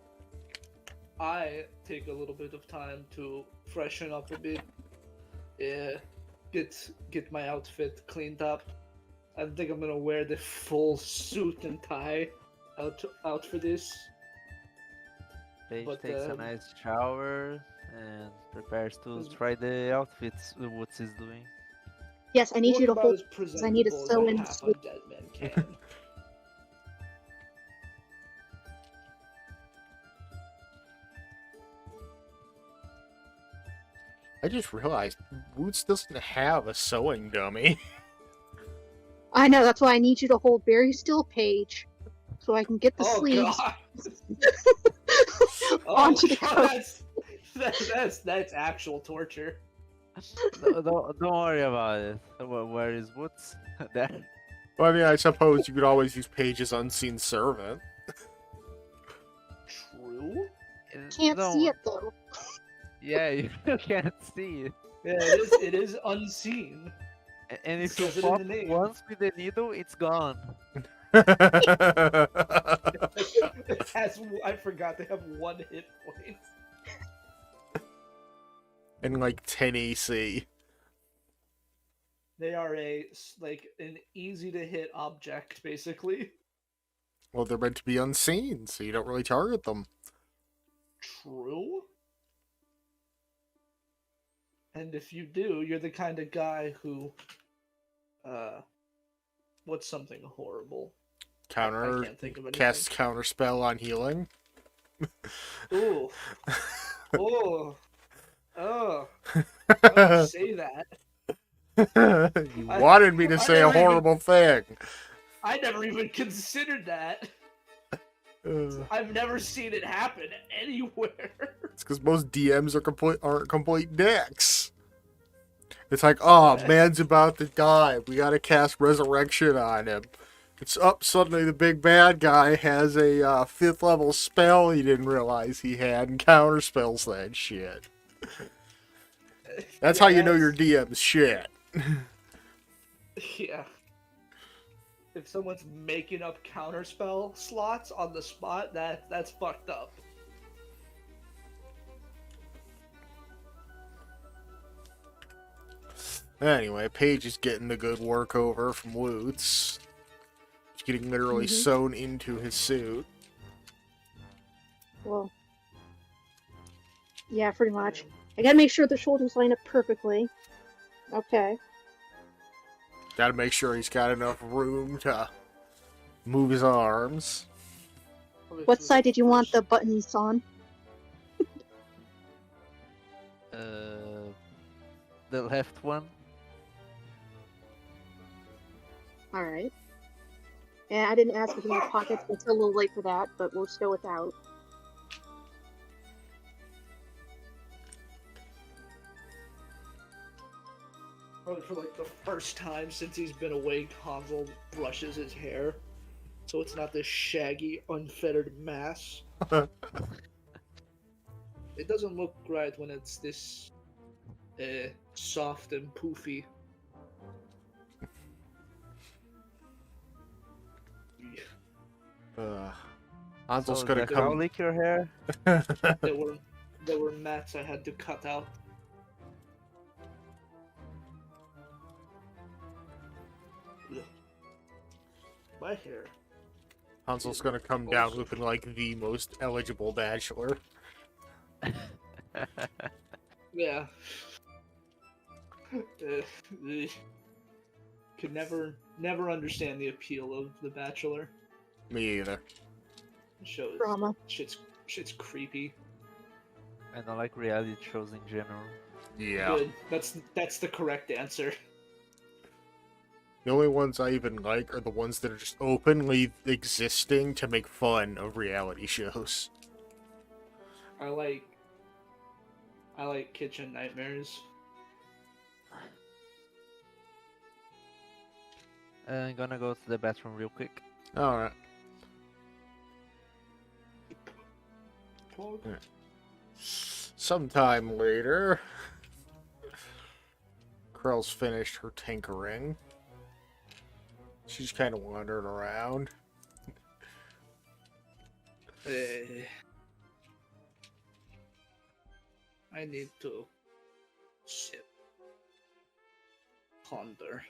I take a little bit of time to freshen up a bit. Get my outfit cleaned up. I think I'm gonna wear the full suit and tie out for this. Paige But, takes a nice shower and prepares to try the outfits Woods is doing. Yes, I need you to About hold. as presentable I need to as sew a in half suit. undead man can. I just realized Woots doesn't have a sewing dummy. I know, that's why I need you to hold very still, Paige, so I can get the Oh sleeves god! onto the God, coat. that's actual torture. Don't worry about it. Where is Woods? There. Well, I mean, I suppose you could always use Paige's unseen servant. True. Can't Don't- see it though. Yeah, you can't see it. Yeah, it is unseen. And if Says you it in pop the name. once with the needle, it's gone. It has, I forgot they have 1 hit point. And like 10 AC. They are an easy to hit object, basically. Well, they're meant to be unseen, so you don't really target them. True. And if you do, you're the kind of guy who, what's something horrible? I can't think of anything. Cast counter spell on healing. Ooh. Oh. Oh. Why would you say that? You wanted me to I say a never even- horrible thing. I never even considered that. I've never seen it happen anywhere. It's because most DMs aren't complete dicks. It's like, oh, man's about to die. We gotta cast Resurrection on him. It's up. Suddenly, the big bad guy has a 5th level spell he didn't realize he had, and counterspells that shit. That's how you know your DM's shit. Yeah. If someone's making up counterspell slots on the spot, that's fucked up. Anyway, Paige is getting the good work over from Woots. He's getting literally sewn into his suit. Well, yeah, pretty much. I gotta make sure the shoulders line up perfectly. Okay. Gotta make sure he's got enough room to move his arms. What side did you want the buttons on? The left one. Alright. And I didn't ask if you had pockets, but it's a little late for that, but we'll just go without. Probably for like the first time since he's been awake, Hansel brushes his hair. So it's not this shaggy, unfettered mass. It doesn't look right when it's this soft and poofy. Hansel's So gonna the cow come. lick your hair. There were mats I had to cut out. Ugh. My hair. Hansel's gonna come down looking like the most eligible bachelor. Yeah. Could never understand the appeal of The Bachelor. Me either. The show is Drama. shit's creepy. I don't like reality shows in general. Yeah. Good. That's the correct answer. The only ones I even like are the ones that are just openly existing to make fun of reality shows. I like Kitchen Nightmares. I'm gonna go to the bathroom real quick. Alright. Pog. Sometime later, Krell's finished her tinkering. She's kind of wandering around. I need to sit. Ponder.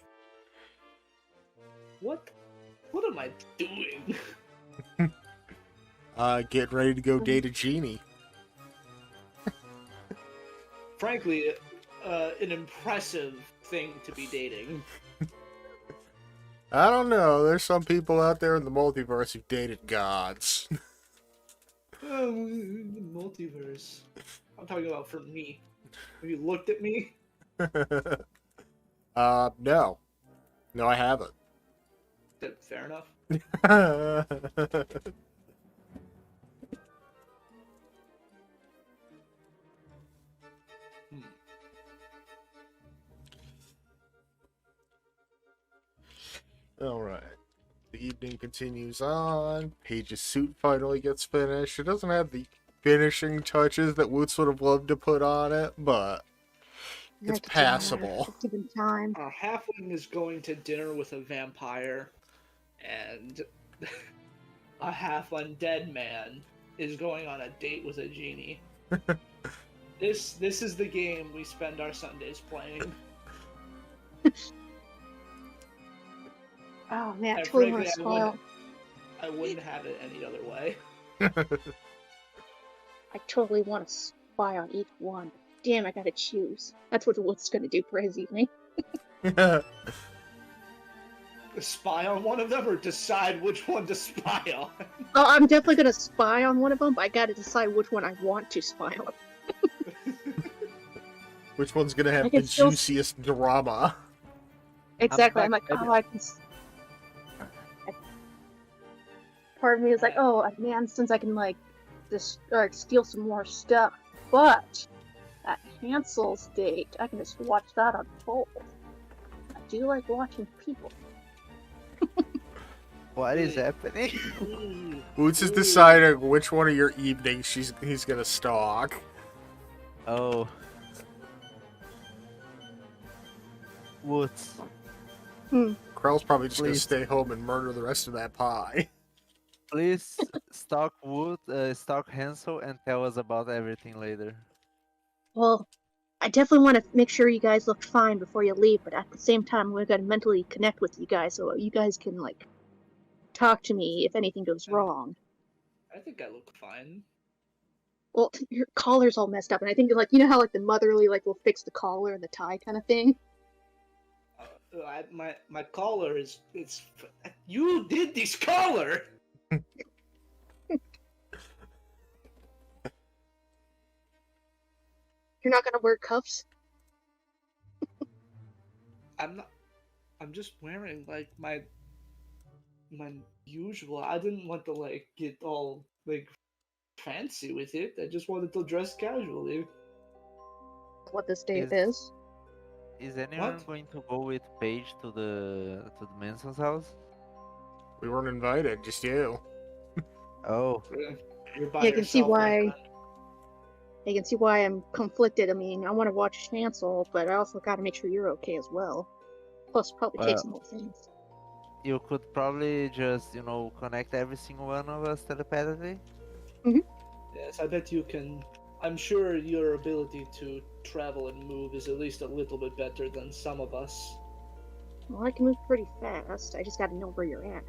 What am I doing? Get ready to go date a genie. Frankly, an impressive thing to be dating. I don't know. There's some people out there in the multiverse who've dated gods. Multiverse. I'm talking about for me. Have you looked at me? No. No, I haven't. Fair enough. Alright. The evening continues on. Paige's suit finally gets finished. It doesn't have the finishing touches that Woots would have loved to put on it, but it's passable. Given time. Our halfling is going to dinner with a vampire, and a half undead man is going on a date with a genie. This is the game we spend our Sundays playing. Oh man, I And totally want frankly, to spoil. I wouldn't have it any other way. I totally want to spy on each one. Damn, I gotta choose. That's what Wood's gonna do for his evening. Spy on one of them or decide which one to spy on? Oh, I'm definitely gonna spy on one of them, but I gotta decide which one I want to spy on. Which one's gonna have I the can still- juiciest drama? Exactly. I'm like, back oh, I can. Part of me is like, oh man, since I can like just steal some more stuff, but at Hansel's date, I can just watch that unfold. I do like watching people. What is happening? Woots is deciding which one of your evenings he's gonna stalk. Oh. Woods. Krell's probably just gonna Please. stay home and murder the rest of that pie. Please stalk stalk Hansel and tell us about everything later. Well, I definitely want to make sure you guys look fine before you leave, but at the same time, we're gonna mentally connect with you guys so you guys can like talk to me if anything goes wrong. I think I look fine. Well, your collar's all messed up, and I think like you know how like the motherly like will fix the collar and the tie kind of thing. My collar is you did this collar. You're not gonna wear cuffs. I'm not. I'm just wearing like my usual. I didn't want to like get all like fancy with it. I just wanted to dress casually. What this date Is- is. Is anyone What? going to go with Paige to the Manson's house? We weren't invited, just you. Oh, You're by Yeah, I can see yourself, my why. friend. You can see why I'm conflicted. I mean, I want to watch Hansel, but I also got to make sure you're okay as well. Plus, probably take Well- some more things. you could probably just, connect every single one of us telepathically. Yes, I bet you can. I'm sure your ability to travel and move is at least a little bit better than some of us. Well, I can move pretty fast. I just got to know where you're at.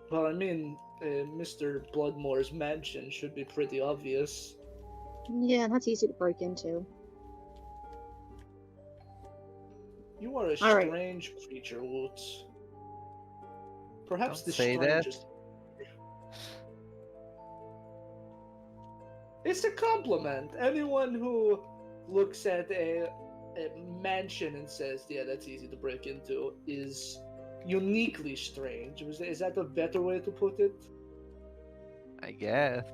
Well, I mean, Mr. Bloodmore's mansion should be pretty obvious. Yeah, that's easy to break into. You are a All right. strange creature, Woots. Perhaps Don't the say that. strangest. It's a compliment. Anyone who looks at a mansion and says, "Yeah, that's easy to break into," is uniquely strange. Is that a better way to put it? I guess.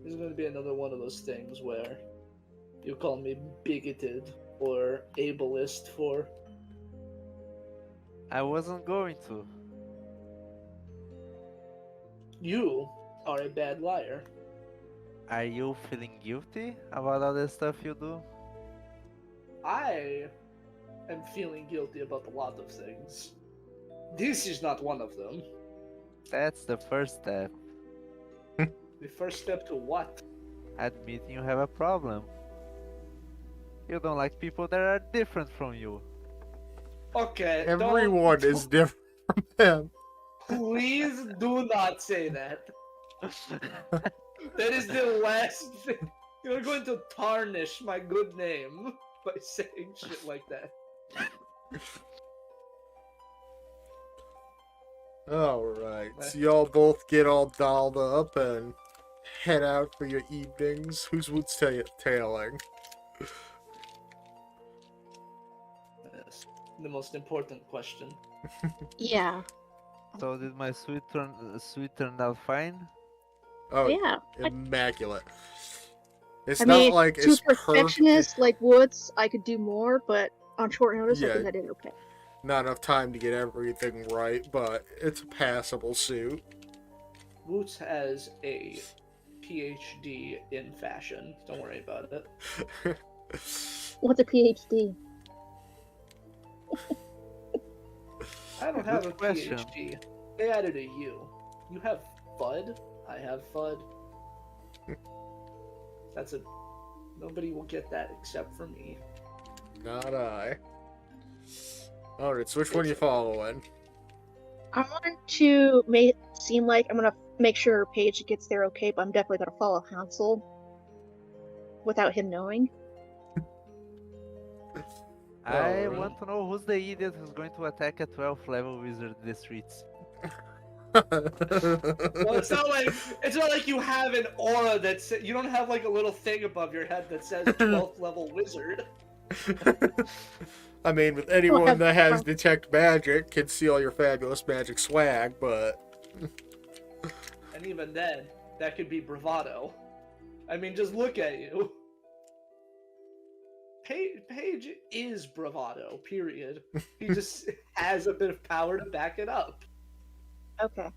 This is going to be another one of those things where you call me bigoted or ableist for. I wasn't going to. You are a bad liar. Are you feeling guilty about all the stuff you do? I am feeling guilty about a lot of things. This is not one of them. That's the first step. The first step to what? Admitting you have a problem. You don't like people that are different from you. Okay, Everyone is different from him. Please do not say that. That is the last thing. You're going to tarnish my good name by saying shit like that. Alright, so y'all both get all dolled up and head out for your evenings. Who's woods tailing? Yes, the most important question. Yeah. So did my sweet turn out fine? Oh, Yeah. immaculate. It's I not mean, like to it's perfectionist like Woods, I could do more, but on short notice, I Yeah. think I did okay. Not enough time to get everything right, but it's a passable suit. Woots has a PhD in fashion. Don't worry about it. What's a PhD? I don't have a Good question. PhD. They added a U. You have FUD. I have FUD. That's a. Nobody will get that except for me. Not I. Alright, so which one you following? I want to make it seem like I'm gonna make sure Paige gets there okay, but I'm definitely gonna follow Hansel without him knowing. I Alright. want to know who's the idiot who's going to attack a 12th level wizard in the streets. Well, it's not like you have an aura that you don't have like a little thing above your head that says 12th level wizard. I mean, with anyone that has detect magic can see all your fabulous magic swag, but And even then, that could be bravado. I mean, just look at you. Paige is bravado, period. He just has a bit of power to back it up. Okay.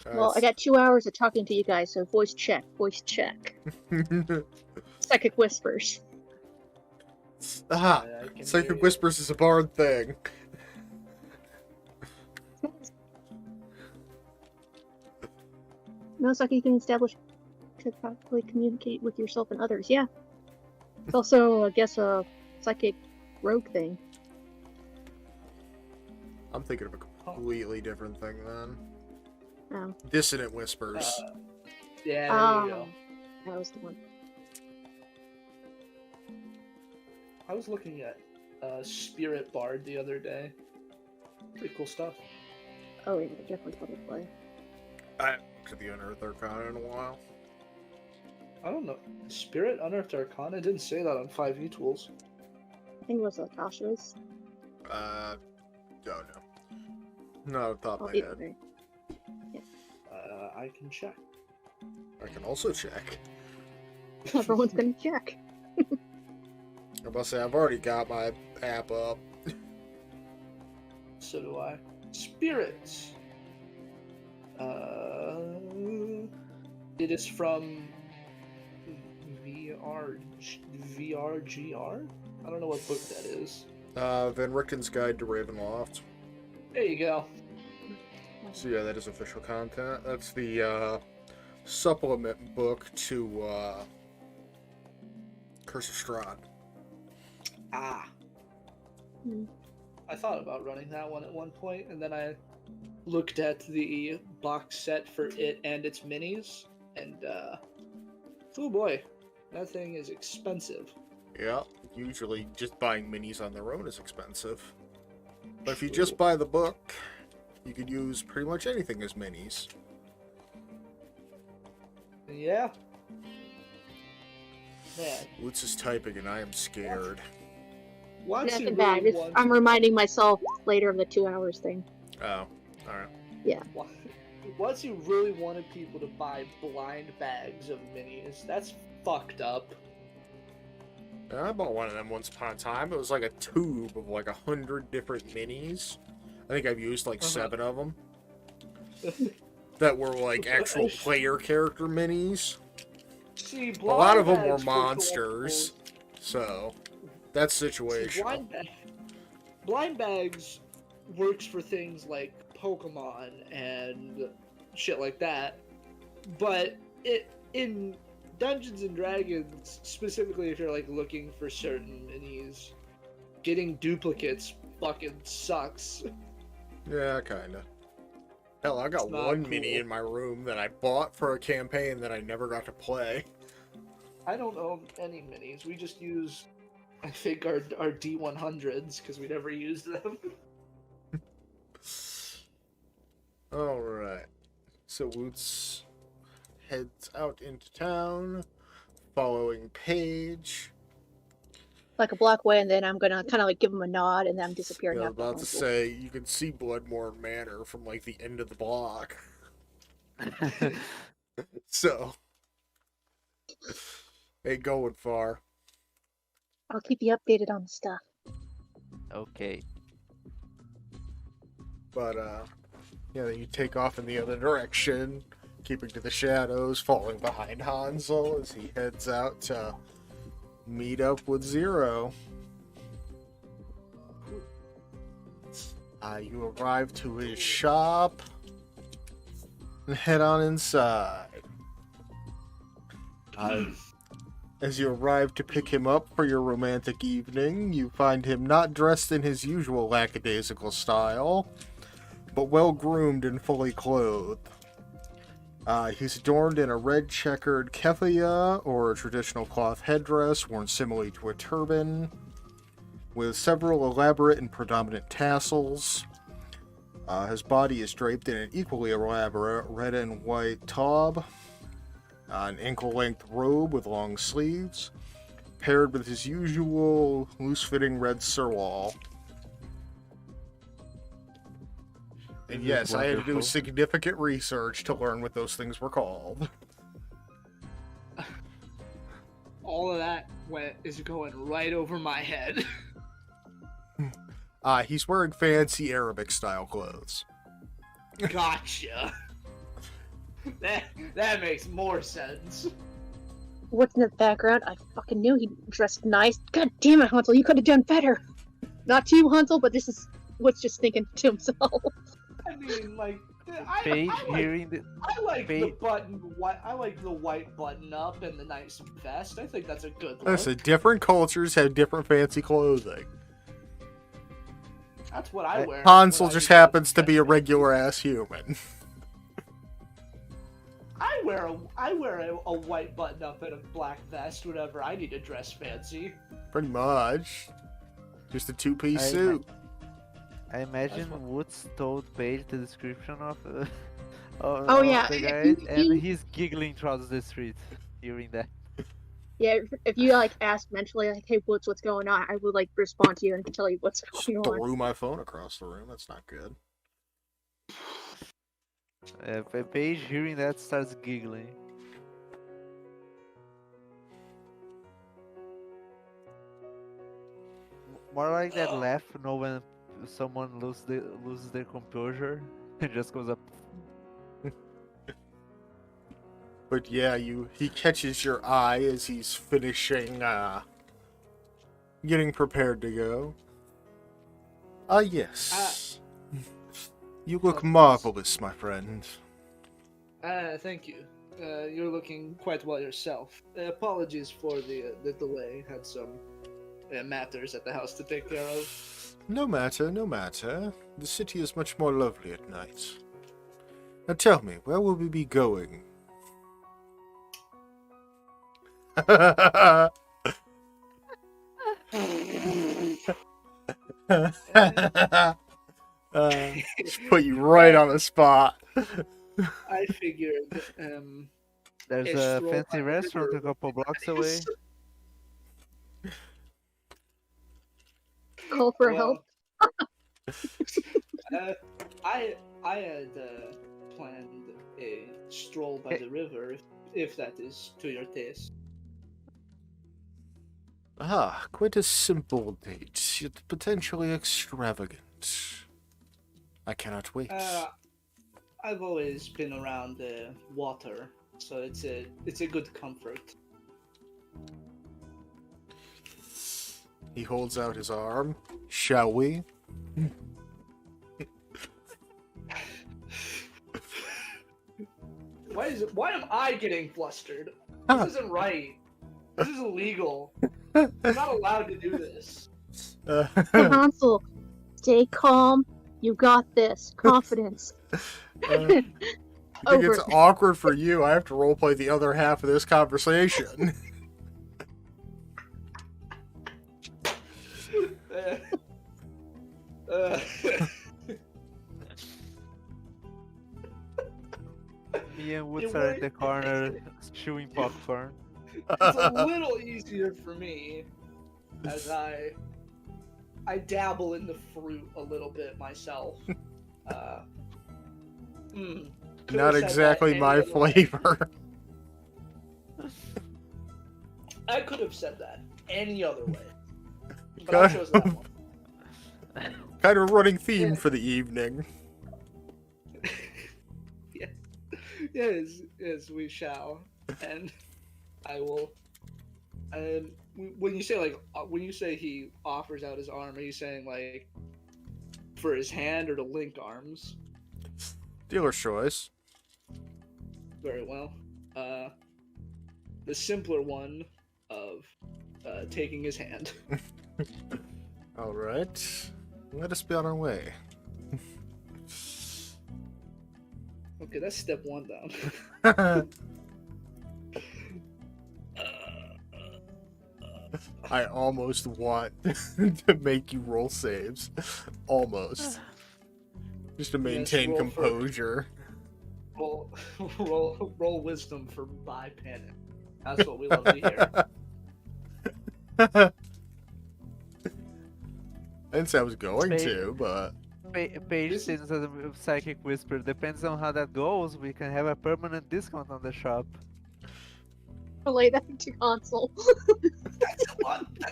Well, I got 2 hours of talking to you guys, so voice check, voice check. Psychic whispers. ah, I can hear Psychic you. Whispers is a bard thing. No, it's like you can establish to properly communicate with yourself and others. Yeah. It's also, I guess, a psychic rogue thing. I'm thinking of a completely different thing then. Oh. Dissonant Whispers. Yeah, there you go. That was the one. I was looking at Spirit Bard the other day. Pretty cool stuff. Oh, yeah, definitely probably play. I haven't looked at the Unearthed Arcana in a while. I don't know. Spirit Unearthed Arcana? It didn't say that on 5e tools. I think it was Tasha's. Oh no. No, top Oh, of my either head. way. I can check. I can also check. Everyone's gonna check. I must say, I've already got my app up. So do I. Spirits. It is from VRGR? I don't know what book that is. Van Richten's Guide to Ravenloft. There you go. So yeah, that is official content. That's the supplement book to Curse of Strahd. Ah. Hmm. I thought about running that one at one point, and then I looked at the box set for it and its minis, and oh boy, that thing is expensive. Yeah, usually just buying minis on their own is expensive. But if you just buy the book, you could use pretty much anything as minis. Yeah. Man, Lutz is typing and I am scared. once you Nothing bad. really It's, want I'm reminding myself later of the 2 hours thing. Oh, alright. once you really wanted people to buy blind bags of minis, that's fucked up. Yeah, I bought one of them once upon a time. It was like a tube of like 100 different minis. I think I've used like 7 of them. That were like actual player character minis. See, A lot of them blind were bags monsters. So, that's See, situational. blind bags works for things like Pokemon and shit like that, but in Dungeons and Dragons, specifically if you're like looking for certain minis, getting duplicates fucking sucks. Yeah, kinda. Hell, I got It's not one mini cool. in my room that I bought for a campaign that I never got to play. I don't own any minis. We just use, I think, our D100s because we never used them. Alright. So Woots heads out into town, following Paige. Like a block away, and then I'm gonna kind of like give him a nod, and then I'm disappearing I was after about to Hansel. say, you can see Bloodmore Manor from like the end of the block. So, ain't going far. I'll keep you updated on the stuff. Okay. But, yeah, then you take off in the other direction, keeping to the shadows, falling behind Hansel as he heads out to meet up with Zero. You arrive to his shop and head on inside. As you arrive to pick him up for your romantic evening, you find him not dressed in his usual lackadaisical style, but well groomed and fully clothed. He's adorned in a red checkered keffiyeh, or a traditional cloth headdress worn similarly to a turban, with several elaborate and predominant tassels. His body is draped in an equally elaborate red and white tob, an ankle-length robe with long sleeves, paired with his usual loose-fitting red surwal. And yes, I had to do Wonderful. significant research to learn what those things were called. All of that is going right over my head. He's wearing fancy Arabic-style clothes. Gotcha. That makes more sense. What's in the background? I fucking knew he dressed nice. God damn it, Hansel, you could have done better. Not to you, Hansel, but this is what's just thinking to himself. I mean, like, Paige I like, hearing the I like the Paige- button. I like the white button up and the nice vest. I think that's a good look. Listen, different cultures have different fancy clothing. That's what I wear. Hansel when I just do happens to that. be a regular-ass human. I wear a white button up and a black vest whenever I need to dress fancy. Pretty much. Just a two-piece I- suit. I imagine what- Woods told Paige the description of, Oh, yeah, the if guy, you- and he's giggling across the street hearing that. Yeah, if you like ask mentally, like, hey, what's going on? I would like respond to you and tell you what's Just going on. threw my phone across the room. That's not good. Paige hearing that starts giggling. More like that laugh, you know, when someone loses their composure, it just goes up. But yeah, he catches your eye as he's finishing, getting prepared to go. Yes. You look marvelous, my friend. Thank you. You're looking quite well yourself. Apologies for the delay. Had some matters at the house to take care of. No matter, no matter. The city is much more lovely at night. Now tell me, where will we be going? Just put you right on the spot. I figured There's a a stroll by fancy the restaurant a river. couple blocks away. Call for help. Uh, I had planned a stroll by the river, if that is to your taste. Ah, quite a simple date, yet potentially extravagant. I cannot wait. I've always been around the water, so it's a good comfort. He holds out his arm. Shall we? Why am I getting flustered? This isn't right. This is illegal. I'm not allowed to do this. Hey, Hansel, stay calm. You got this. Confidence. I think it's awkward for you. I have to roleplay the other half of this conversation. Me and Woods are in the corner chewing popcorn. It's a little easier for me, as I dabble in the fruit a little bit myself. Not exactly my flavor. I could have said that any other way, but I chose that one. Kind of running theme for the evening. Yes, we shall, and I will. And when you say he offers out his arm, are you saying like for his hand or to link arms? Dealer's choice. Very well. The simpler one of taking his hand. All right, let us be on our way. Okay, that's step one down. I almost want to make you roll saves. Almost. Just to maintain composure. Roll wisdom for by panic. That's what we love to hear. I didn't say I was going to, but... Paige sends us a psychic whisper. Depends on how that goes, we can have a permanent discount on the shop. Relay that to Hansel.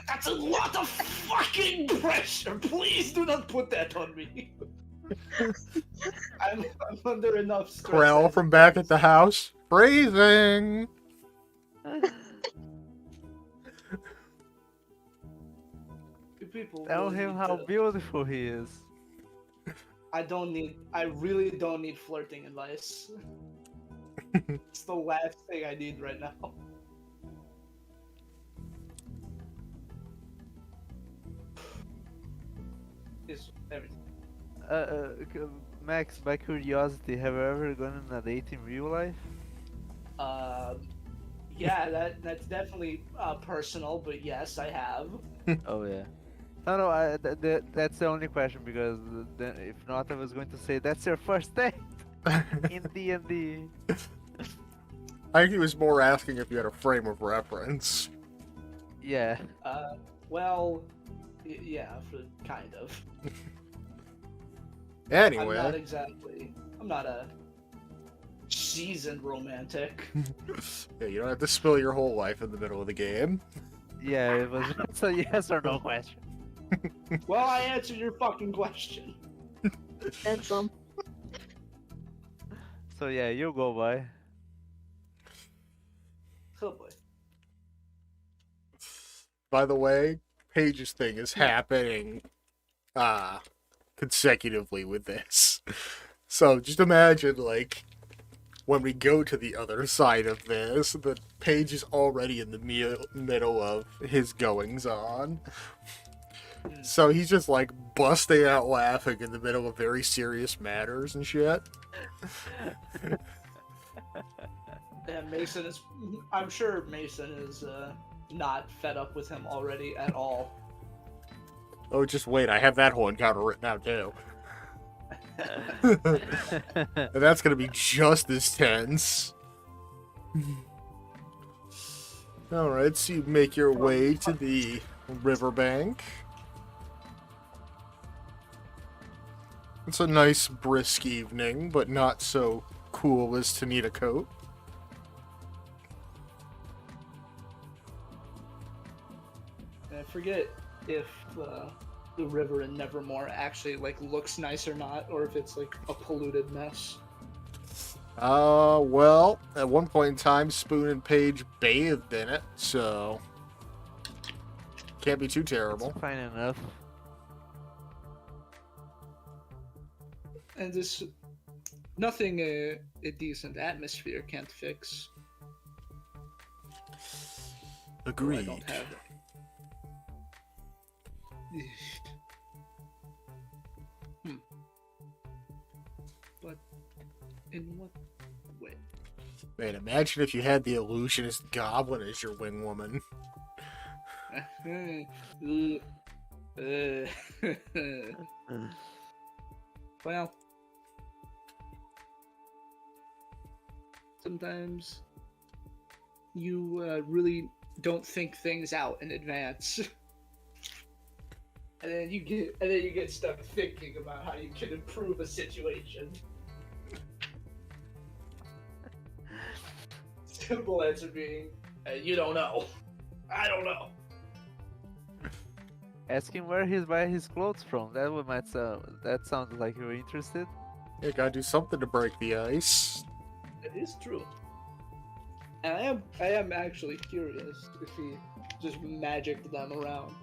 That's a lot of fucking pressure. Please do not put that on me. I'm under enough stress. Krell from back at the house. Phrasing! People Tell really him need how to- beautiful he is. I really don't need flirting advice. It's the last thing I need right now. Is everything. Max, by curiosity, have you ever gone on a date in real life? Yeah, that's definitely personal, but yes, I have. Oh yeah. No, that's the only question because if not, I was going to say that's your first date in D&D. I think he was more asking if you had a frame of reference. Yeah. Well, yeah, kind of. Anyway. I'm not a seasoned romantic. Yeah, you don't have to spill your whole life in the middle of the game. Yeah, it was just a yes or no question. Well, I answered your fucking question. And some. So yeah, you go by. Oh boy. By the way, Paige's thing is happening consecutively with this. So just imagine, like, when we go to the other side of this, that Paige is already in the middle of his goings-on. So he's just, like, busting out laughing in the middle of very serious matters and shit. Yeah, Mason is. I'm sure Mason is not fed up with him already at all. Oh, just wait, I have that whole encounter written out, too. And that's gonna be just as tense. Alright, so you make your way to the riverbank. It's a nice, brisk evening, but not so cool as to need a coat. I forget if the river in Nevermore actually like looks nice or not, or if it's like a polluted mess. Well, at one point in time, Spoon and Paige bathed in it, so can't be too terrible. It's fine enough. And this, nothing a decent atmosphere can't fix. I Agreed. don't have it. But in what way? Man, imagine if you had the illusionist goblin as your wing woman. Well, sometimes you really don't think things out in advance, and then you get stuck thinking about how you can improve a situation. Simple answer being, you don't know. I don't know. Ask him where he's buying his clothes from. That sounds like you're interested. You gotta do something to break the ice. It is true. And I am actually curious if he just magicked them around.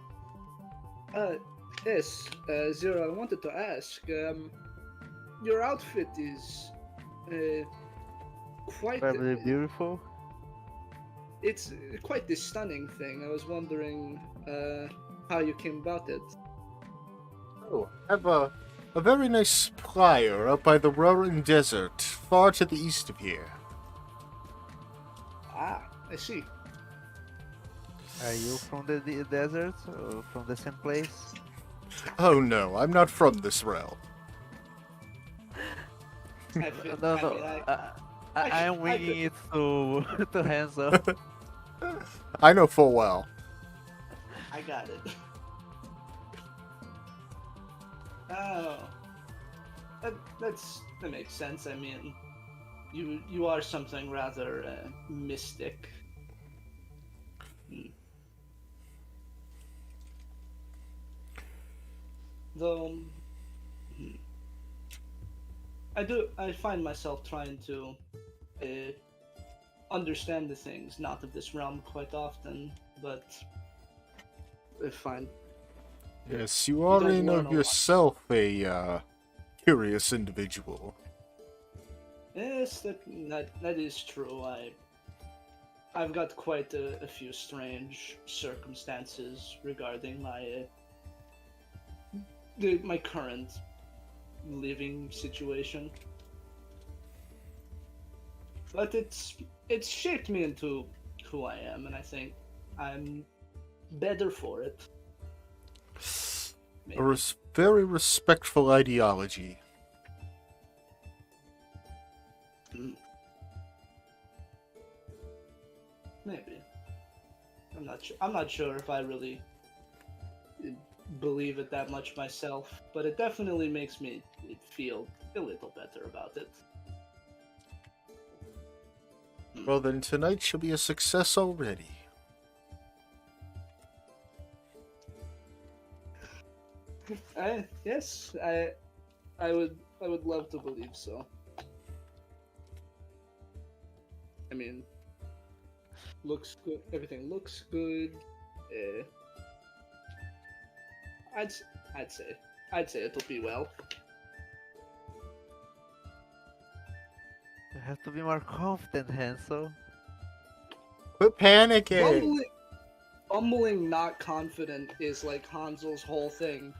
Yes, Zero, I wanted to ask, your outfit is, quite... Very beautiful. It's quite the stunning thing. I was wondering, how you came about it. Oh, I have a very nice supplier up by the Roaring Desert, far to the east of here. Ah, I see. Are you from the desert or from the same place? Oh no, I'm not from this realm. I feel- No, I no. mean, I am winging it to to Hanzo. I know full well. I got it. Oh, that makes sense. I mean, you are something rather mystic. Though, I find myself trying to understand the things not of this realm quite often, but I find Yes, you are don't in learn of a lot. yourself a curious individual. yes, that is true. I've got quite a few strange circumstances regarding my current living situation, but it's shaped me into who I am, and I think I'm better for it. Maybe. A very respectful ideology. Maybe. I'm not sure if I really believe it that much myself, but it definitely makes me feel a little better about it. Well then, tonight shall be a success already. Yes, I would love to believe so. I mean, looks good. Everything looks good. I'd say it'll be well. You have to be more confident, Hanzo. Quit panicking! Bumbling, not confident is like Hansel's whole thing.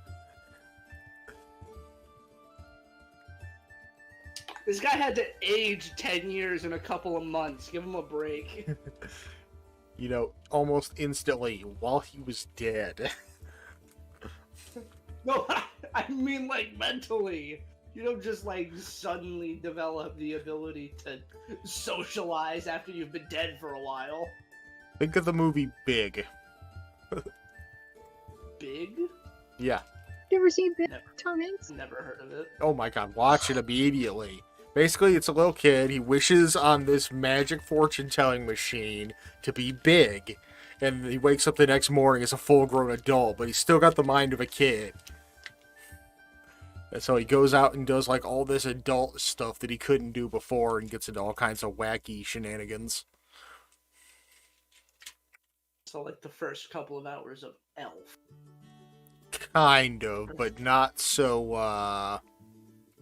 This guy had to age 10 years in a couple of months. Give him a break. You know, almost instantly, while he was dead. No, I mean like mentally. You don't just like suddenly develop the ability to socialize after you've been dead for a while. Think of the movie Big. Big? Yeah. You ever seen Never. Tom Hanks? Never heard of it. Oh my god, watch it immediately. Basically, it's a little kid. He wishes on this magic fortune-telling machine to be big. And he wakes up the next morning as a full-grown adult, but he's still got the mind of a kid. And so he goes out and does, like, all this adult stuff that he couldn't do before and gets into all kinds of wacky shenanigans. So like the first couple of hours of Elf. Kind of, but not so,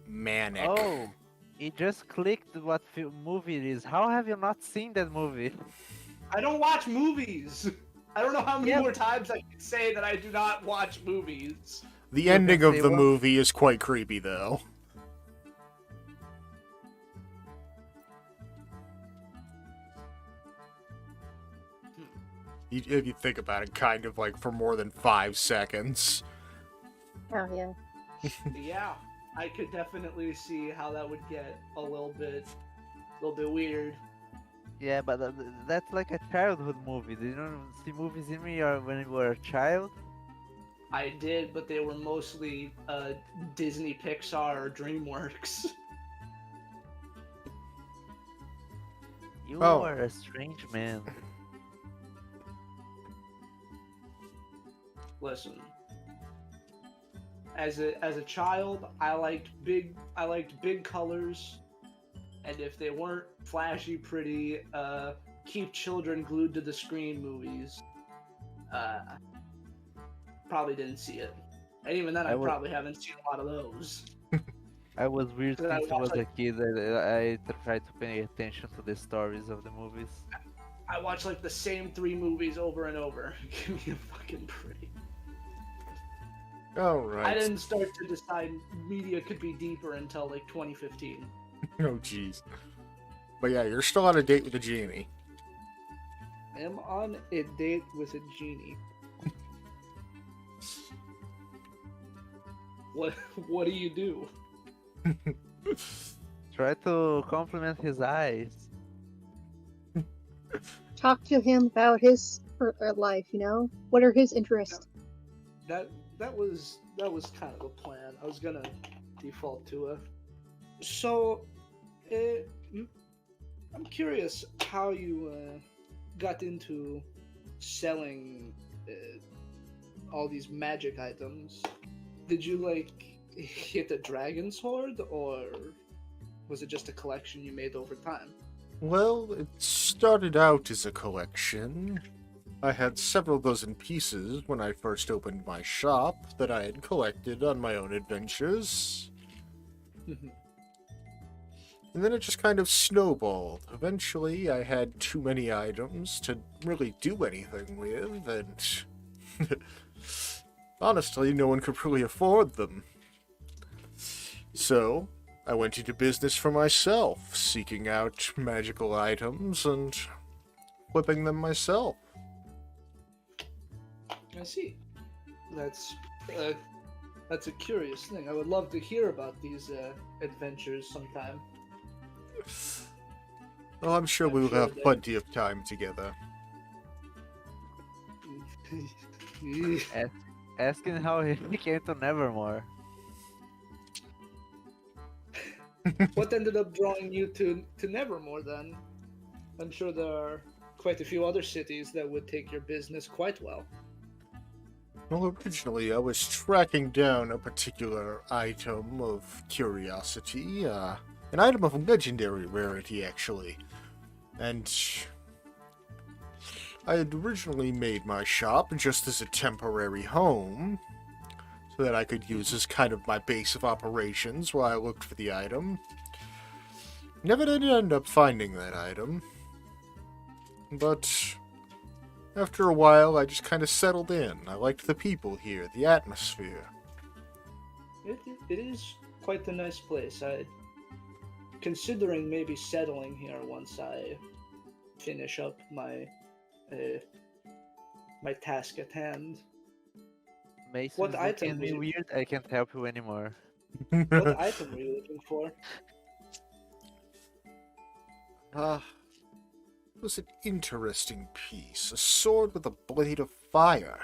manic. Oh, he just clicked what movie it is. How have you not seen that movie? I don't watch movies. I don't know how many Yeah. more times I can say that I do not watch movies. The ending of say the what? movie is quite creepy, though. If you think about it, kind of like for more than 5 seconds. Oh yeah. Yeah, I could definitely see how that would get a little bit weird. Yeah, but that's like a childhood movie. Did you not see movies in me or when you were a child? I did, but they were mostly Disney, Pixar, or DreamWorks. You Oh. are a strange man. Listen, as a child, I liked big colors, and if they weren't flashy, pretty, keep children glued to the screen movies, probably didn't see it. And even then, I probably haven't seen a lot of those. I was weird Did I since I was watch, a like- kid. I tried to pay attention to the stories of the movies. I watch like the same 3 movies over and over. Give me a fucking break. Alright. I didn't start to decide media could be deeper until like 2015. Oh, jeez. But yeah, you're still on a date with a genie. I'm on a date with a genie. What do you do? Try to compliment his eyes. Talk to him about his life. You know, what are his interests? That was kind of a plan. I was gonna default to a. So, I'm curious how you got into selling all these magic items. Did you like hit a dragon sword, or was it just a collection you made over time? Well, it started out as a collection. I had several dozen pieces when I first opened my shop that I had collected on my own adventures. And then it just kind of snowballed. Eventually, I had too many items to really do anything with, and honestly, no one could really afford them. So, I went into business for myself, seeking out magical items and flipping them myself. I see. That's a curious thing. I would love to hear about these adventures sometime. Well, I'm sure I'm we will sure have that- plenty of time together. Asking how he came to Nevermore. What ended up drawing you to Nevermore then? I'm sure there are quite a few other cities that would take your business quite well. Well, originally I was tracking down a particular item of curiosity, an item of legendary rarity, actually. And I had originally made my shop just as a temporary home, so that I could use as kind of my base of operations while I looked for the item. Never did end up finding that item, but after a while I just kind of settled in. I liked the people here, the atmosphere. It is quite a nice place. Considering maybe settling here once I finish up my my task at hand. Mason's What looking item at me was it? weird. I can't help you anymore. What item were you looking for? was an interesting piece. A sword with a blade of fire.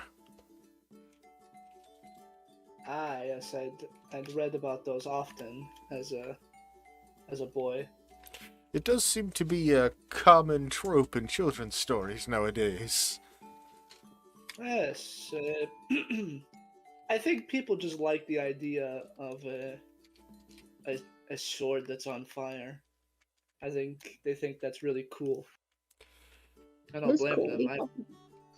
Ah, yes, I'd read about those often as a boy. It does seem to be a common trope in children's stories nowadays. Yes, I think people just like the idea of a sword that's on fire. I think they think that's really cool. I don't That's blame cool. them.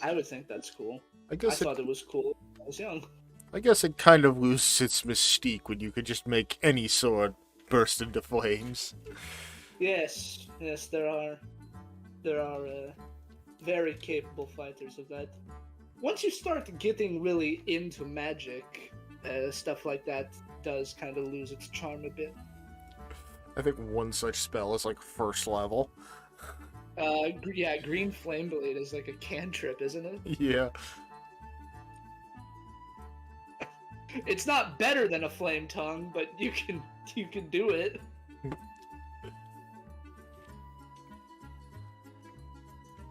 I would think that's cool. I I guess thought it was cool when I was young. I guess it kind of loses its mystique when you could just make any sword burst into flames. Yes, there are very capable fighters of that. Once you start getting really into magic, stuff like that does kind of lose its charm a bit. I think one such spell is like first level. Yeah, Green Flame Blade is like a cantrip, isn't it? Yeah. It's not better than a Flame Tongue, but you can do it.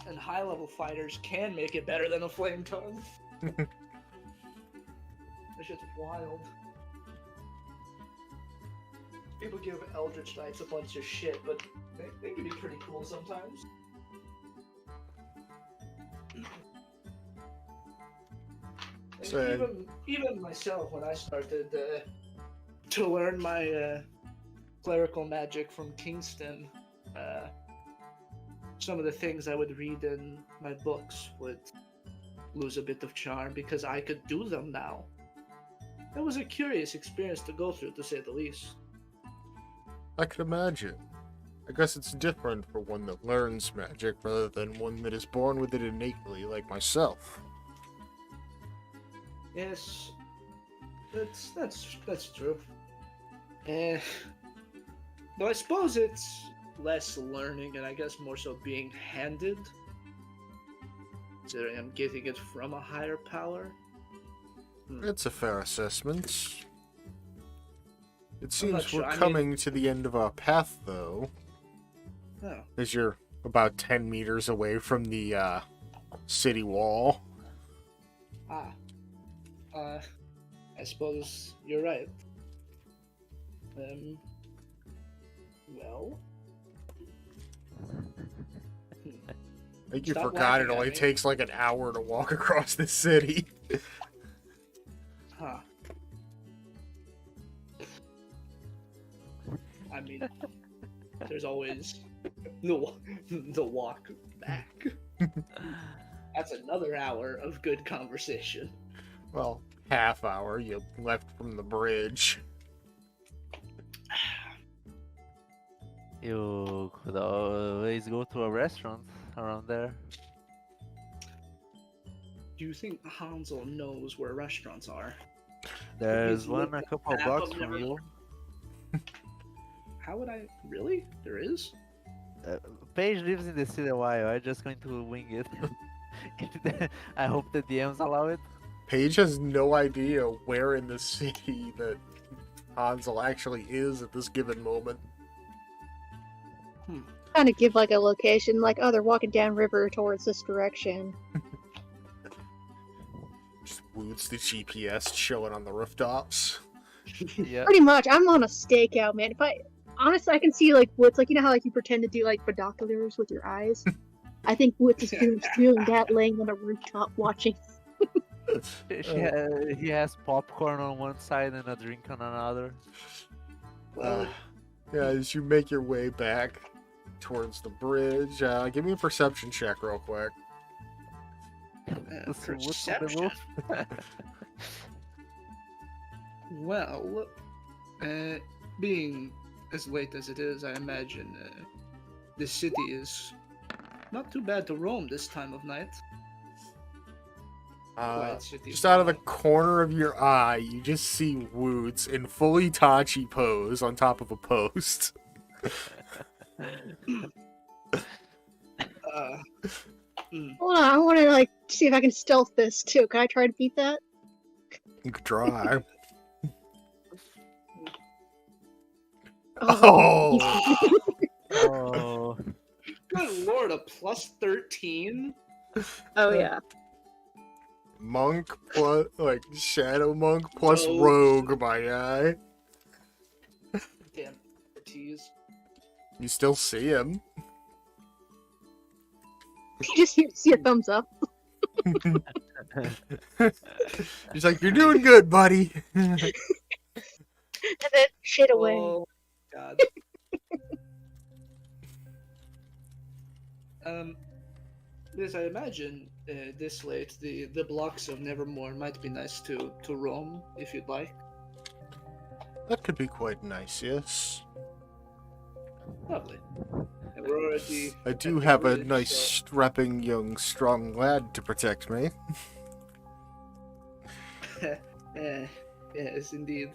And high level fighters can make it better than a Flame Tongue. It's just wild. People give Eldritch Knights a bunch of shit, but they can be pretty cool sometimes. And So- even myself, when I started to learn my clerical magic from Kingston, some of the things I would read in my books would lose a bit of charm because I could do them now. It was a curious experience to go through, to say the least. I can imagine. I guess it's different for one that learns magic rather than one that is born with it innately, like myself. Yes, that's true. Though I suppose it's less learning and I guess more so being handed. Considering I'm getting it from a higher power. It's a fair assessment. It I'm not seems sure. we're I mean- coming to the end of our path, though, Oh, as you're about 10 meters away from the city wall. ah. I suppose you're right. Well. I think you Stop forgot laughing it at only me. takes like an hour to walk across the city. Huh. I mean, there's always the walk back. That's another hour of good conversation. Well, half hour you left from the bridge. You could always go to a restaurant around there. Do you think Hansel knows where restaurants are? There's He's one looked a at couple map blocks of from never- you. How would I really? There is? Paige lives in the city a while. I'm just going to wing it. I hope the DMs allow it. Paige has no idea where in the city that Hansel actually is at this given moment. Kind of give like a location, like, oh, they're walking down river towards this direction. Just woots the GPS showing on the rooftops. Yeah. Pretty much, I'm on a stakeout, man. If I honestly, I can see like Woods, like you know how like you pretend to do like binoculars with your eyes. I think Woods is doing that, laying on a rooftop watching. He has popcorn on one side and a drink on another. Well, Yeah, as you make your way back towards the bridge, give me a perception check real quick. So what's the perception. move? Well, being as late as it is, I imagine the city is not too bad to roam this time of night. Quiet city. Just out of the corner of your eye, you just see Woods in full Itachi pose on top of a post. Hold on, I want to like see if I can stealth this too. Can I try to beat that? You could try. Oh, Oh! Oh, Good lord, a plus 13? Oh yeah. Monk plus, like, Shadow Monk plus Rogue. Rogue, my guy. Damn, tease. You still see him. You just see a thumbs up. He's like, you're doing good, buddy. And then shit away. Oh, God. Yes, I imagine this late, the blocks of Nevermore might be nice to roam, if you'd like. That could be quite nice, yes. Lovely. And we're already... I do at the have a bridge, nice, so- strapping, young, strong lad to protect me. Yes, indeed.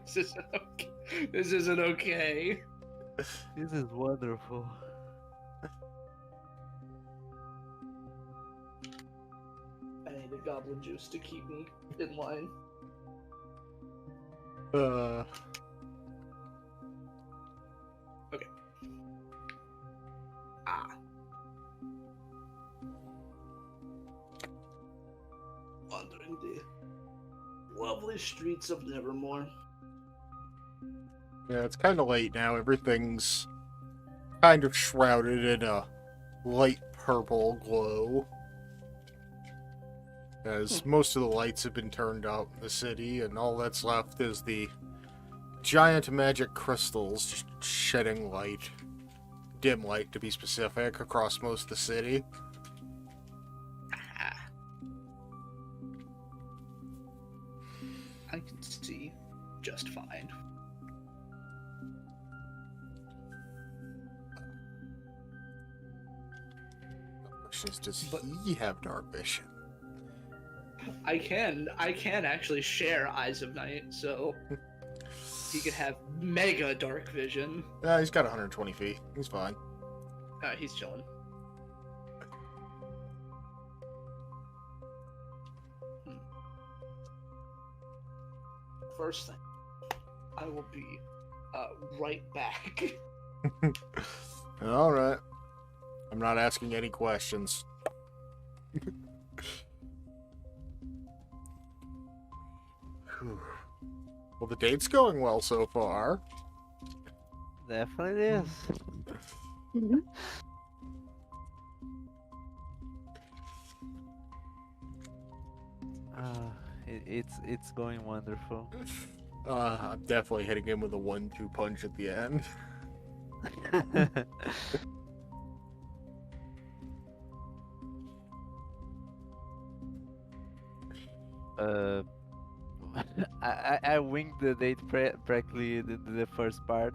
This isn't okay. This isn't okay. This is wonderful. I need a goblin juice to keep me in line. Ah. Wandering the lovely streets of Nevermore. Yeah, it's kind of late now. Everything's kind of shrouded in a light purple glow. As most of the lights have been turned out in the city, and all that's left is the giant magic crystals just shedding light. Dim light, to be specific, across most of the city. Ah. I can see just fine. Question is, does But- he have dark vision? I can actually share Eyes of Night, so he could have mega dark vision. He's got 120 feet. He's fine. He's chilling. First thing, I will be right back. Alright. I'm not asking any questions. Whew. Well, the date's going well so far. Definitely is. Mhm. It's going wonderful. I'm definitely hitting him with a 1-2 punch at the end. uh, I winged the date practically the first part.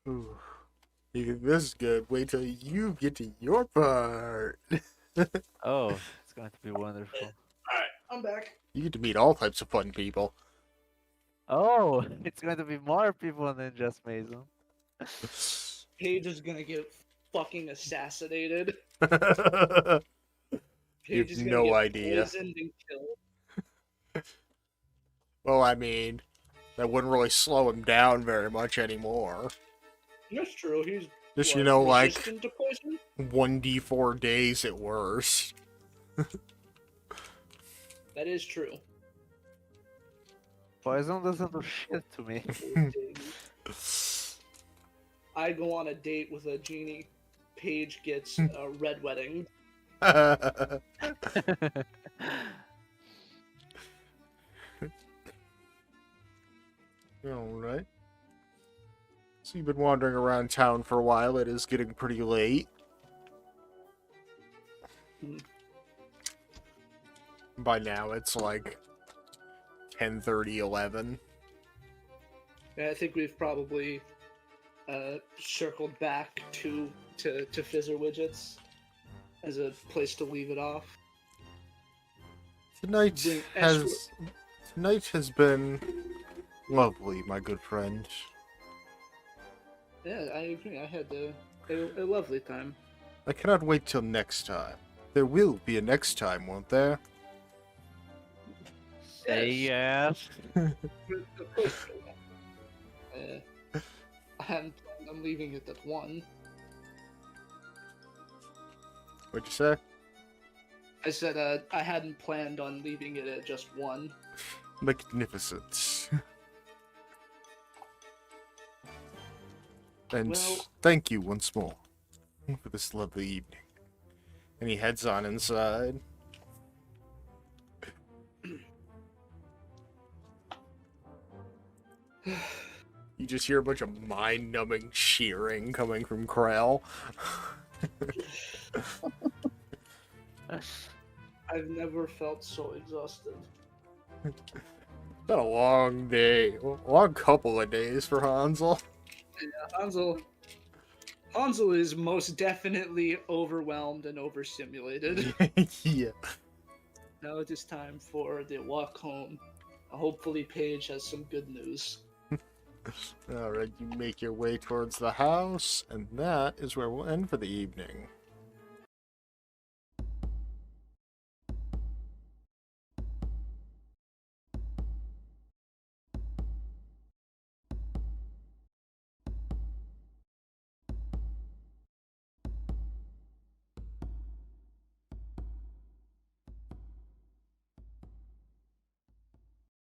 Ooh. You think this is good? Wait till you get to your part. Oh, it's going to be wonderful. Alright, I'm back. You get to meet all types of fun people. Oh, it's going to be more people than just Mason. Paige is gonna get fucking assassinated. You Paige have is gonna no get idea. poisoned and killed. Well, I mean, that wouldn't really slow him down very much anymore. That's true. He's Just, what, you know, like, resistant to poison? 1d4 days at worst. That is true. Poison doesn't do shit to me. I go on a date with a genie. Paige gets a red wedding. Alright. So you've been wandering around town for a while. It is getting pretty late. By now, it's like 10:30, 11. And I think we've probably circled back to Fizzer Widgets as a place to leave it off. Tonight Bring has been lovely, my good friend. Yeah, I agree. I had a lovely time. I cannot wait till next time. There will be a next time, won't there? Say yes. Of course, I hadn't planned on leaving it at 1. What'd you say? I said I hadn't planned on leaving it at just 1. Magnificent. And Well- thank you once more for this lovely evening. And he heads on inside. You just hear a bunch of mind-numbing cheering coming from Krell. I've never felt so exhausted. It's been a long day. A long couple of days for Hansel. Hansel is most definitely overwhelmed and overstimulated. Yeah. Now it is time for the walk home. Hopefully Paige has some good news. Alright, you make your way towards the house, and that is where we'll end for the evening.